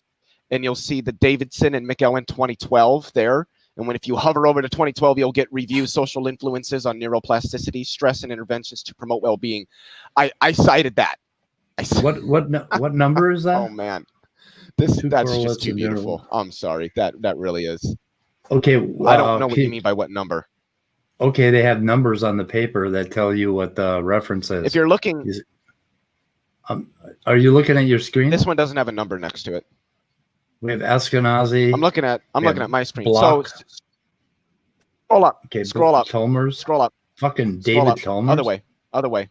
and you'll see the Davidson and McEllen 2012 there. And if you hover over to 2012, you'll get review social influences on neuroplasticity, stress, and interventions to promote well-being. I cited that. What number is that? Oh man, Two that's correlates just too and beautiful. I'm sorry, that really is. Okay, I don't know what you mean by what number. Okay, they have numbers on the paper that tell you what the reference is. If you're looking, are you looking at your screen? This one doesn't have a number next to it. We have Ashkenazi. I'm looking at my screen. Block. So scroll up. Okay, scroll up. Chalmers. Scroll up. Fucking Scroll David up. Chalmers. Other way. Other way.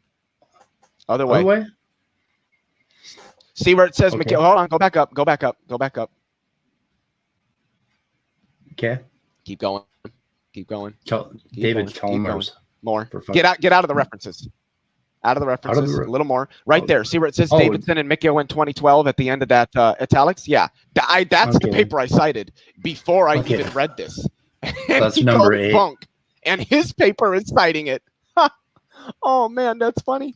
Other way. Other way. See where it says Okay. Hold on. Go back up. Go back up. Go back up. Okay. Keep going. Keep going. David Chalmers. More. Get out of the references. Out of the references. A little more. Right there. See where it says Davidson and McEllen 2012 at the end of that italics? Yeah. That's the paper I cited before I even read this. That's number 8. Punk, and his paper is citing it. Oh man, that's funny.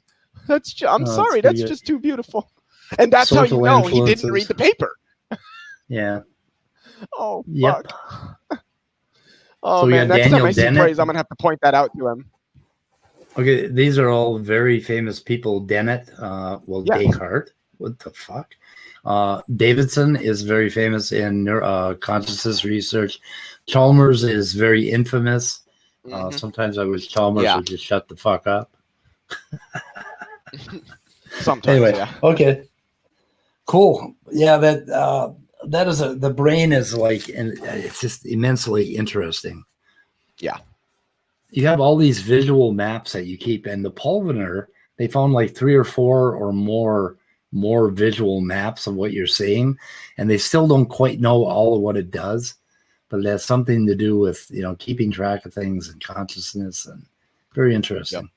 I'm sorry. That's just too beautiful. And that's Social how you know influences. he didn't read the paper. Yeah. Oh, yep. Fuck. Oh, so man. Next Daniel time I see Dennett. praise, I'm going to have to point that out to him. Okay, these are all very famous people. Dennett, Descartes. What the fuck? Davidson is very famous in consciousness research. Chalmers is very infamous. Sometimes I wish Chalmers would just shut the fuck up. Sometimes, anyway, okay. Cool. Yeah, that is the brain is like, and it's just immensely interesting. Yeah. You have all these visual maps that you keep, and the Pulvinar, they found like 3 or 4 or more visual maps of what you're seeing, and they still don't quite know all of what it does, but it has something to do with, keeping track of things and consciousness, and very interesting. Yep.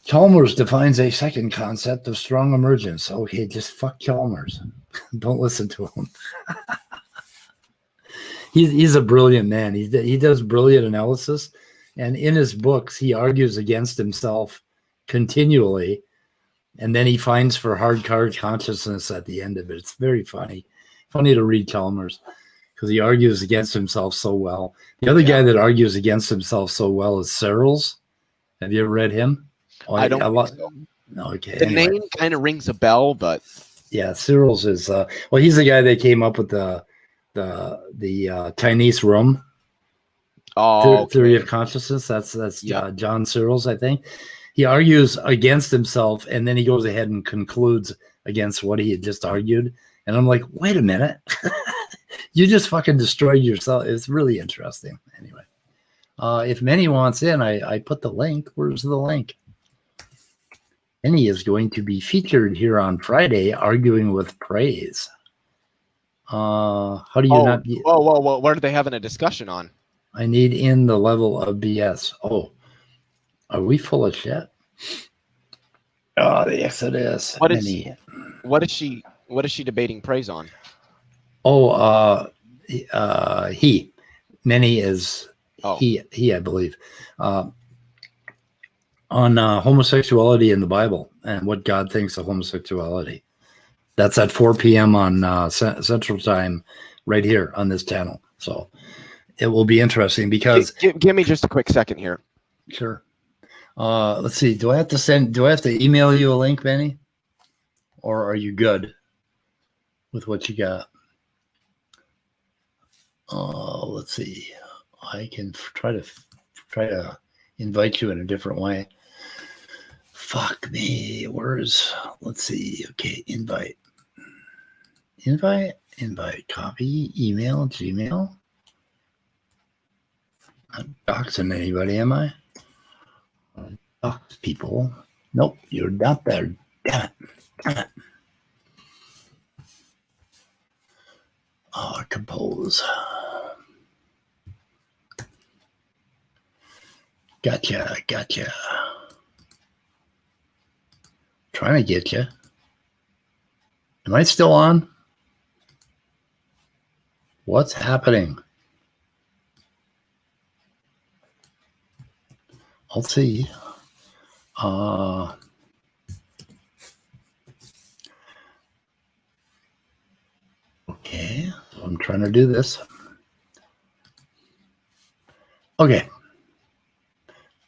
Chalmers defines a second concept of strong emergence. Okay, just fuck Chalmers. Don't listen to him. He's a brilliant man. He does brilliant analysis, and in his books he argues against himself continually, and then he finds for hard consciousness at the end of it. It's very funny to read Chalmers because he argues against himself so well. The other guy that argues against himself so well is Searles. Have you ever read him? I don't think so. No, okay. The name kind of rings a bell, but yeah, Searles is he's the guy that came up with the Chinese room theory of consciousness. That's John Searles, I think. He argues against himself, and then he goes ahead and concludes against what he had just argued. And I'm like, wait a minute, you just fucking destroyed yourself. It's really interesting. Anyway, if Manny wants in, I put the link. Where's the link? Manny is going to be featured here on Friday, arguing with praise. How do you not? Whoa! What are they having a discussion on? I need in the level of BS. Oh, are we full of shit? Oh, yes, it is. What is she debating praise on? Oh, Many is he, I believe, on homosexuality in the Bible and what God thinks of homosexuality. That's at 4 p.m. on Central Time, right here on this channel. So it will be interesting because. Give me just a quick second here. Sure. Let's see. Do I have to email you a link, Benny? Or are you good with what you got? Let's see. I can try to invite you in a different way. Fuck me. Let's see. Okay, invite, copy, email, Gmail. I'm not doxing anybody, am I? Dox people. Nope, you're not there. Damn it. Damn it. Oh, compose. Gotcha. Trying to get you. Am I still on? What's happening? I'll see. Okay, so I'm trying to do this. Okay.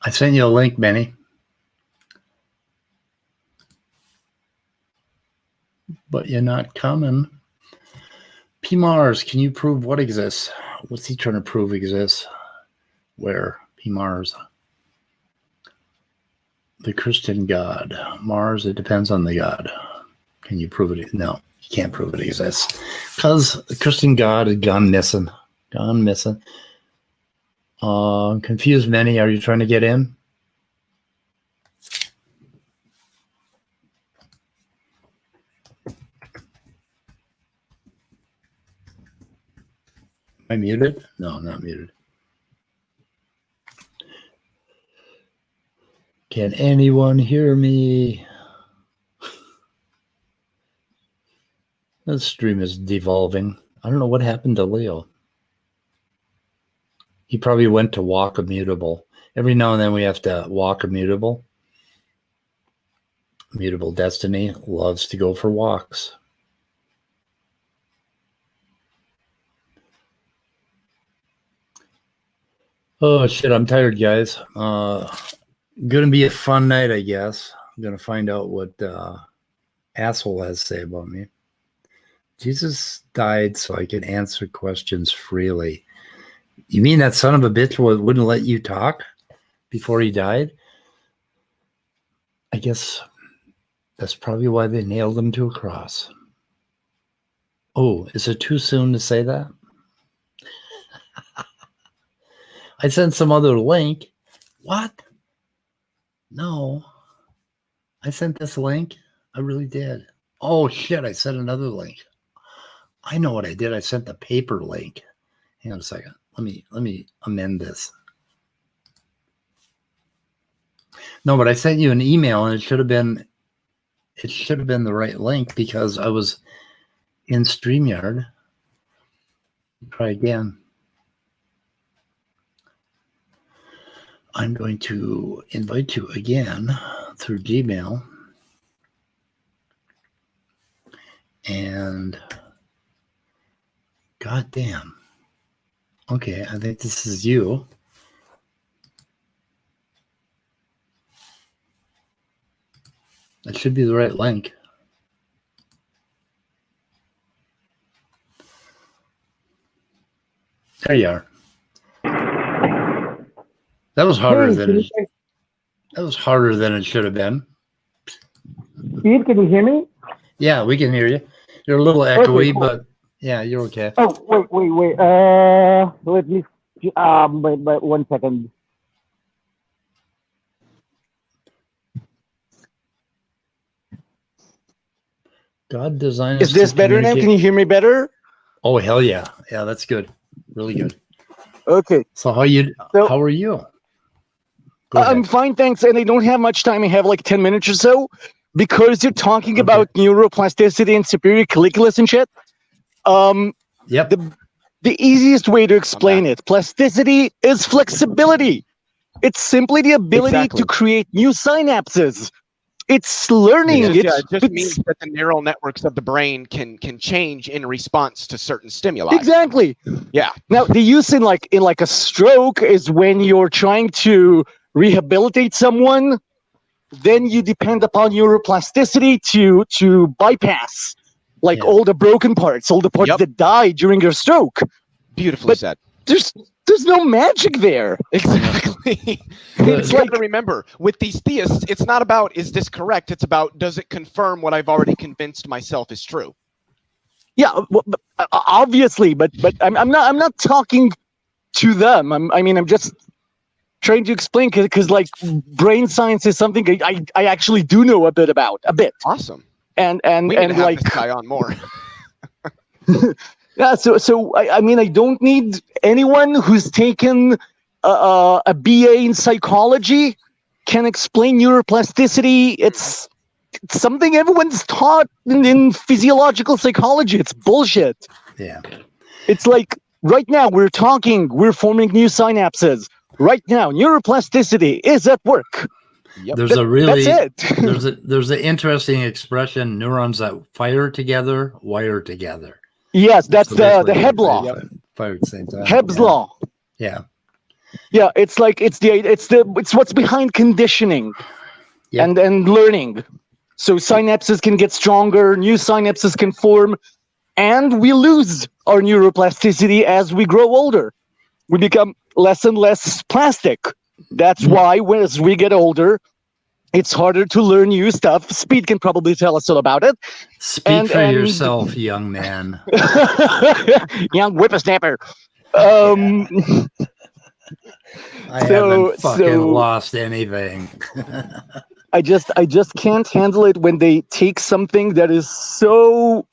I sent you a link, Benny. But you're not coming. P. Mars, can you prove what exists? What's he trying to prove exists? Where? P. Mars. The Christian God. Mars, it depends on the God. Can you prove it? No, you can't prove it exists. Because the Christian God had gone missing. Confused many. Are you trying to get in? Am I muted? No, I'm not muted. Can anyone hear me? This stream is devolving. I don't know what happened to Leo. He probably went to walk immutable. Every now and then we have to walk immutable. Immutable Destiny loves to go for walks. Oh shit, I'm tired, guys. Gonna be a fun night, I guess. I'm gonna find out what asshole has to say about me. Jesus died so I could answer questions freely. You mean that son of a bitch wouldn't let you talk before he died? I guess that's probably why they nailed him to a cross. Oh, is it too soon to say that? I sent some other link. What? No. I sent this link. I really did. Oh shit, I sent another link. I know what I did. I sent the paper link. Hang on a second. Let me amend this. No, but I sent you an email and it should have been the right link because I was in StreamYard. Try again. I'm going to invite you again through Gmail. And God damn. Okay, I think this is you. That should be the right link. There you are. That was harder than it should have been. Steve, can you hear me? Yeah, we can hear you. You're a little echoey, but yeah, you're okay. Oh, wait. Let me. But 1 second. God designed. Is this better now? Can you hear me better? Oh hell yeah, yeah, that's good, really good. Okay. So how are you? I'm fine, thanks. And I don't have much time. I have like 10 minutes or so because you're talking about neuroplasticity and superior calculus and shit. Yep. The easiest way to explain it, plasticity is flexibility. It's simply the ability to create new synapses. It's learning. It just means that the neural networks of the brain can change in response to certain stimuli. Exactly. Yeah. Now the use in like a stroke is when you're trying to rehabilitate someone, then you depend upon neuroplasticity to bypass all the broken parts, all the parts that die during your stroke. Beautifully said. There's no magic there. Exactly. It's like to remember with these theists, it's not about is this correct? It's about does it confirm what I've already convinced myself is true? Yeah, obviously, but I'm not talking to them. I'm just trying to explain because like brain science is something I actually do know a bit about, a bit. Awesome. And We need to have like this guy on more. yeah, so I mean, I don't need anyone who's taken a BA in psychology can explain neuroplasticity. It's something everyone's taught in physiological psychology. It's bullshit. Yeah. It's like right now we're forming new synapses. Right now, neuroplasticity is at work. Yep. There's a really That's it. there's an interesting expression: neurons that fire together wire together. Yes, that's So the basically Hebb law. they fire at the same time. Hebb's yeah. law. Yeah. Yeah, it's like it's what's behind conditioning Yep. and learning. So synapses can get stronger, new synapses can form, and we lose our neuroplasticity as we grow older. We become less and less plastic. That's why as we get older, it's harder to learn new stuff. Speed can probably tell us all about it. Speak for yourself, young man. Young whippersnapper. I haven't fucking lost anything. I just can't handle it when they take something that is so.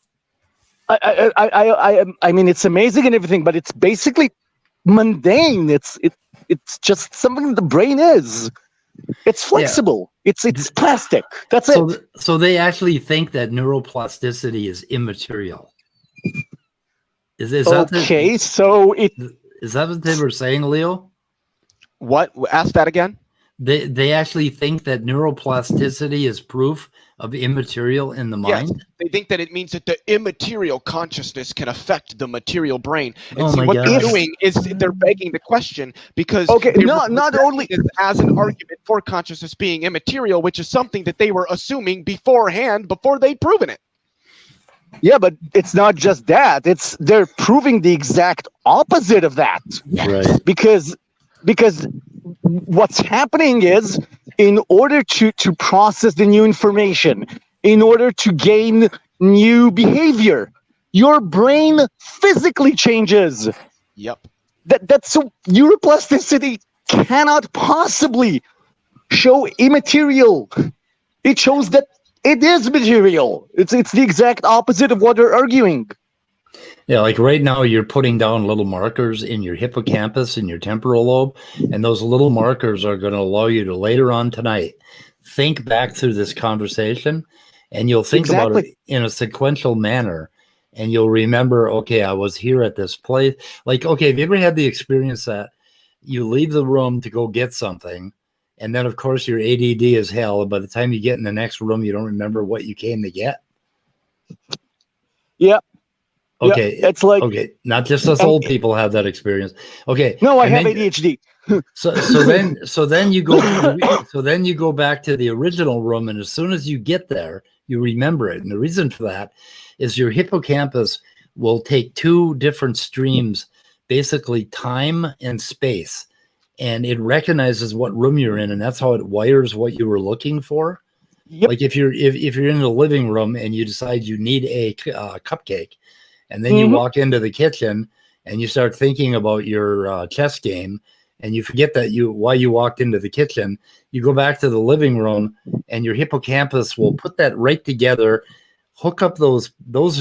I mean, it's amazing and everything, but it's basically mundane. It's just something the brain is. It's flexible. Yeah. It's plastic. That's it. So they actually think that neuroplasticity is immaterial. Is okay? So is that what they were saying, Leo? What? Ask that again. They actually think that neuroplasticity is proof of immaterial in the mind. Yes, they think that it means that the immaterial consciousness can affect the material brain. And oh see, my what God. they're doing is they're begging the question because not only as an argument for consciousness being immaterial, which is something that they were assuming beforehand before they'd proven it. Yeah, but it's not just that. They're proving the exact opposite of that. Right. Because what's happening is, in order to process the new information, in order to gain new behavior, your brain physically changes. Yep. That's so neuroplasticity cannot possibly show immaterial. It shows that it is material. It's the exact opposite of what they're arguing. Yeah, like right now you're putting down little markers in your hippocampus and your temporal lobe, and those little markers are going to allow you to later on tonight think back through this conversation, and you'll think about it in a sequential manner, and you'll remember, okay, I was here at this place. Like, okay, have you ever had the experience that you leave the room to go get something, and then of course your ADD is hell, and by the time you get in the next room, you don't remember what you came to get? Yeah. Okay, yeah, it's like not just us old people have that experience. Okay, no, I have ADHD. so then you go back to the original room, and as soon as you get there, you remember it. And the reason for that is your hippocampus will take two different streams, basically time and space, and it recognizes what room you're in, and that's how it wires what you were looking for. Yep. Like if you're in the living room and you decide you need a cupcake. And then you walk into the kitchen and you start thinking about your chess game, and you forget that why you walked into the kitchen. You go back to the living room, and your hippocampus will put that right together, hook up those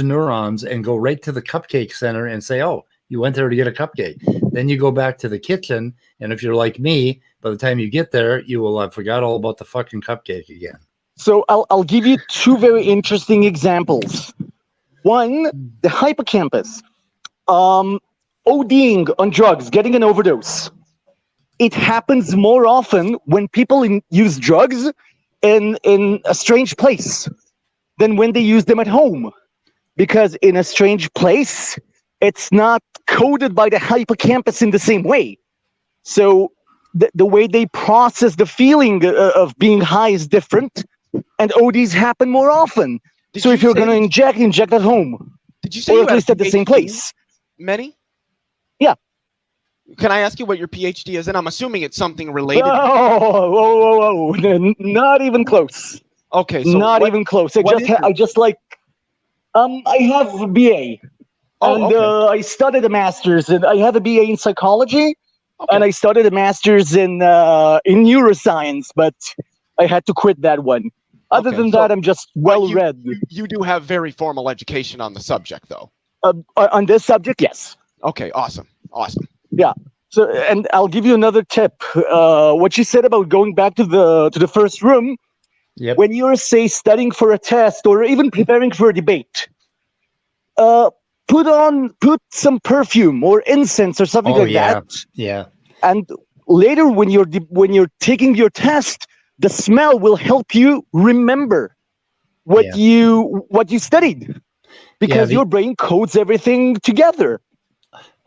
neurons, and go right to the cupcake center and say, "Oh, you went there to get a cupcake." Then you go back to the kitchen, and if you're like me, by the time you get there, you will have forgot all about the fucking cupcake again. So I'll give you two very interesting examples. One, the hippocampus. ODing on drugs, getting an overdose. It happens more often when people use drugs in a strange place than when they use them at home. Because in a strange place, it's not coded by the hippocampus in the same way. So the way they process the feeling of being high is different, and ODs happen more often. So if you're going to inject at home. Did you say or you at least at the same place? Many? Yeah. Can I ask you what your PhD is? And I'm assuming it's something related. Whoa. Not even close. Okay. So not even close. I have a BA. And I studied a master's, and I have a BA in psychology, and I studied a master's in neuroscience, but I had to quit that one. Other than that, I'm just well-read. You do have very formal education on the subject, though. On this subject, yes. Okay, awesome. Yeah. So, and I'll give you another tip. What you said about going back to the first room, when you're, say, studying for a test or even preparing for a debate, put some perfume or incense or something that. Yeah. And later, when you're taking your test, the smell will help you remember what you studied, because your brain codes everything together.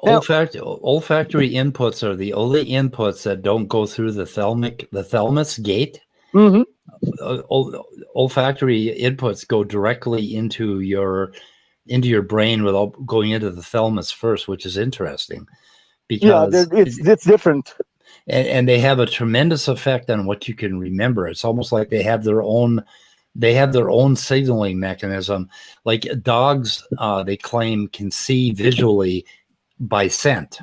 Olfactory inputs are the only inputs that don't go through the thalamus gate. Mm-hmm. Olfactory inputs go directly into your brain without going into the thalamus first, which is interesting. Because it's different. And they have a tremendous effect on what you can remember. It's almost like they have their own signaling mechanism. Like dogs, they claim, can see visually by scent,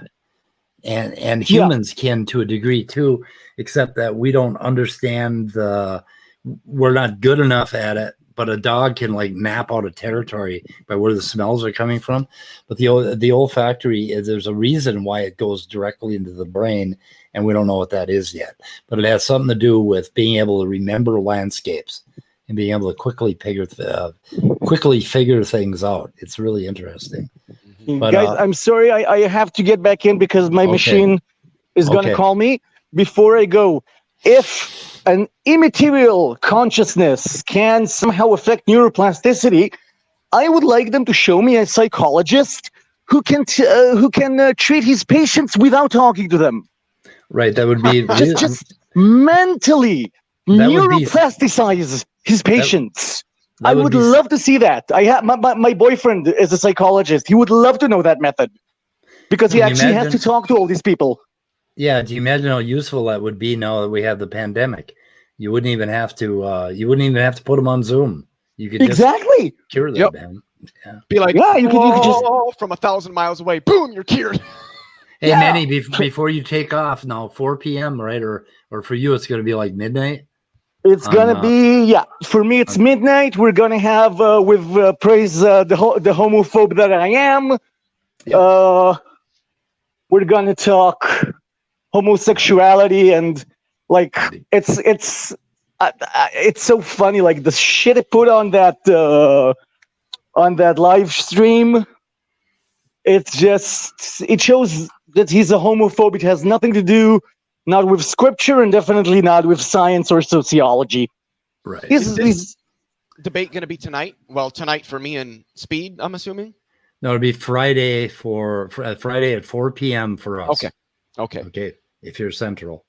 and humans can to a degree too, except that we don't understand we're not good enough at it. But a dog can like map out a territory by where the smells are coming from. But the olfactory, there's a reason why it goes directly into the brain, and we don't know what that is yet. But it has something to do with being able to remember landscapes and being able to quickly figure things out. It's really interesting. But, guys, I'm sorry, I have to get back in because my machine is going to call me. Before I go, if an immaterial consciousness can somehow affect neuroplasticity, I would like them to show me a psychologist who can treat his patients without talking to them. Right, that would be just mentally neuroplasticize his patients. I would love to see that. I have my boyfriend is a psychologist. He would love to know that method because he actually has to talk to all these people. Yeah, do you imagine how useful that would be now that we have the pandemic? You wouldn't even have to put them on Zoom. You could just cure them, man. Yeah. Be like, you could just from 1,000 miles away, boom, you're cured. Hey, Manny, before you take off now, 4 p.m., right? Or for you, it's going to be like midnight. It's gonna be for me it's midnight. We're gonna have with praise the homophobe that I am. We're gonna talk homosexuality and like it's so funny, like the shit it put on that live stream. It shows that he's a homophobe. It has nothing to do not with scripture and definitely not with science or sociology. Right. Is this debate going to be tonight? Well, tonight for me and Speed, I'm assuming. No, it'll be Friday Friday at 4 p.m. for us. Okay. If you're Central,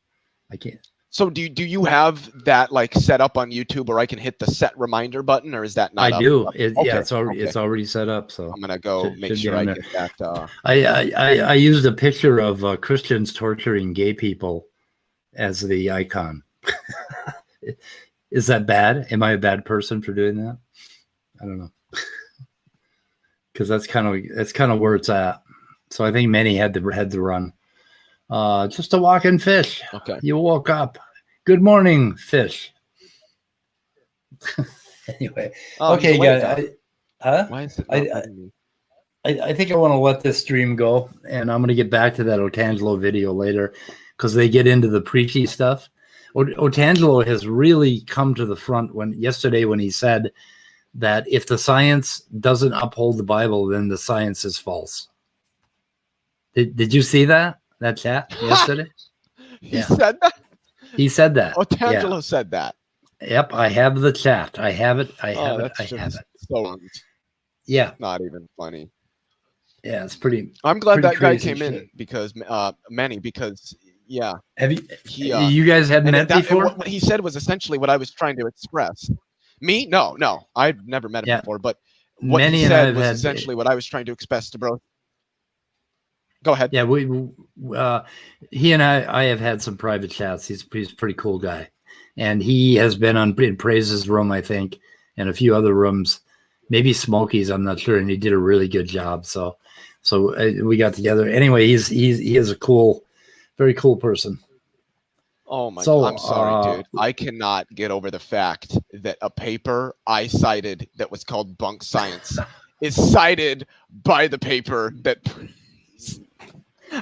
I can't. So do you have that like set up on YouTube where I can hit the set reminder button, or is that not? I do. It's already set up. So I'm gonna go make sure I get that. I used a picture of Christians torturing gay people as the icon. Is that bad? Am I a bad person for doing that? I don't know. Because that's kind of where it's at. So I think many had to run. Just a walking fish. Okay. You woke up. Good morning, fish. Anyway. Okay, guys. Why is it I think I want to let this stream go, and I'm going to get back to that Otangelo video later because they get into the preachy stuff. Otangelo has really come to the front yesterday when he said that if the science doesn't uphold the Bible, then the science is false. Did you see that chat yesterday? He said that? He said that. Otangelo said that. Yep, I have the chat. I have it. I have it. So not even funny. Yeah, it's pretty. I'm glad that guy came in because have you guys had met before? What he said was essentially what I was trying to express. Me? No. I've never met him before, but what he said was essentially what I was trying to express to bro. Go ahead. Yeah, he and I have had some private chats. He's a pretty cool guy, and he has been in Praise's room, I think, and a few other rooms, maybe Smokies. I'm not sure, and he did a really good job. So we got together. Anyway, he is a cool, very cool person. Oh my! So, I'm sorry, dude. I cannot get over the fact that a paper I cited that was called Bunk Science is cited by the paper that.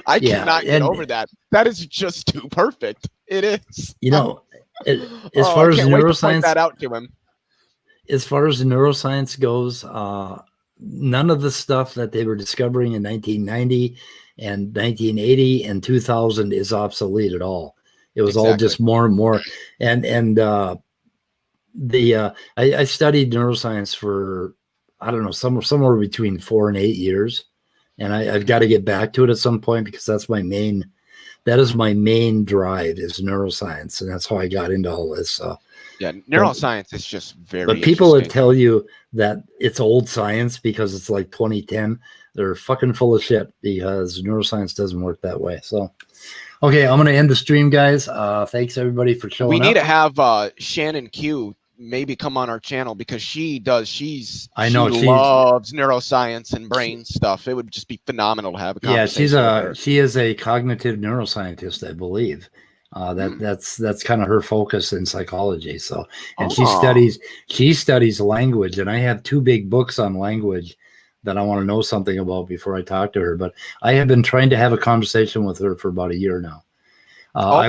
I cannot get over that. That is just too perfect. It is. You know, as far as I can't wait to point neuroscience, that out to him. as far as neuroscience goes, none of the stuff that they were discovering in 1990 and 1980 and 2000 is obsolete at all. It was all just more and more. And I studied neuroscience for, I don't know, somewhere between 4 and 8 years. And I've got to get back to it at some point because that is my main drive is neuroscience. And that's how I got into all this. Yeah, neuroscience is just very. But people that tell you that it's old science because it's like 2010, they're fucking full of shit because neuroscience doesn't work that way. So, okay, I'm going to end the stream, guys. Thanks everybody for showing up. We need to have Shannon Q maybe come on our channel because she loves neuroscience and brain stuff. It would just be phenomenal to have a conversation. Yeah, she is a cognitive neuroscientist, I believe. That's kind of her focus in psychology. So, and she studies language, and I have 2 big books on language that I want to know something about before I talk to her. But I have been trying to have a conversation with her for about a year now. I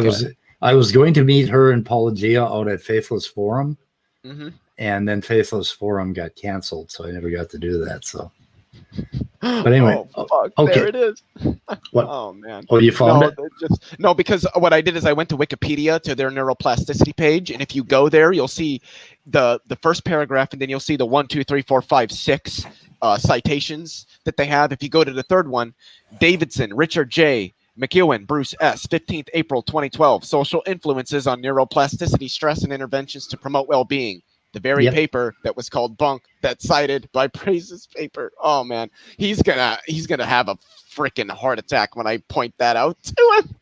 was going to meet her in Pelagia out at Faithless Forum, and then Faithless Forum got canceled, so I never got to do that. So. But anyway, okay. There it is. What? Oh man! Oh, you found it? No, because what I did is I went to Wikipedia to their neuroplasticity page, and if you go there, you'll see the first paragraph, and then you'll see the 1, 2, 3, 4, 5, 6 citations that they have. If you go to the third one, Davidson, Richard J. McEwen, Bruce S. 15th April 2012. Social influences on neuroplasticity, stress, and interventions to promote well-being. The very paper that was called Bunk that's cited by Praise's paper. Oh man, he's gonna have a freaking heart attack when I point that out to him.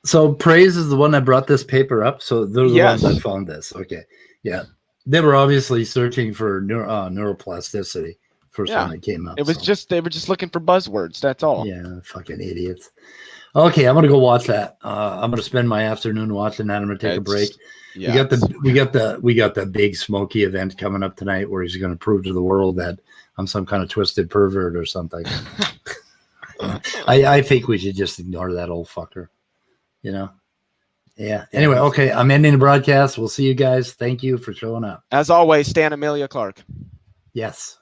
So Praise is the one that brought this paper up. So they're the ones that found this. Okay, yeah, they were obviously searching for neuroplasticity. First one that came up. It was they were just looking for buzzwords. That's all. Yeah, fucking idiots. Okay, I'm gonna go watch that. I'm gonna spend my afternoon watching that. I'm gonna take a break. Yeah, we got the big Smokey event coming up tonight where he's going to prove to the world that I'm some kind of twisted pervert or something. I think we should just ignore that old fucker. You know? Yeah. Anyway, okay, I'm ending the broadcast. We'll see you guys. Thank you for showing up. As always, Stan Amelia Clark. Yes.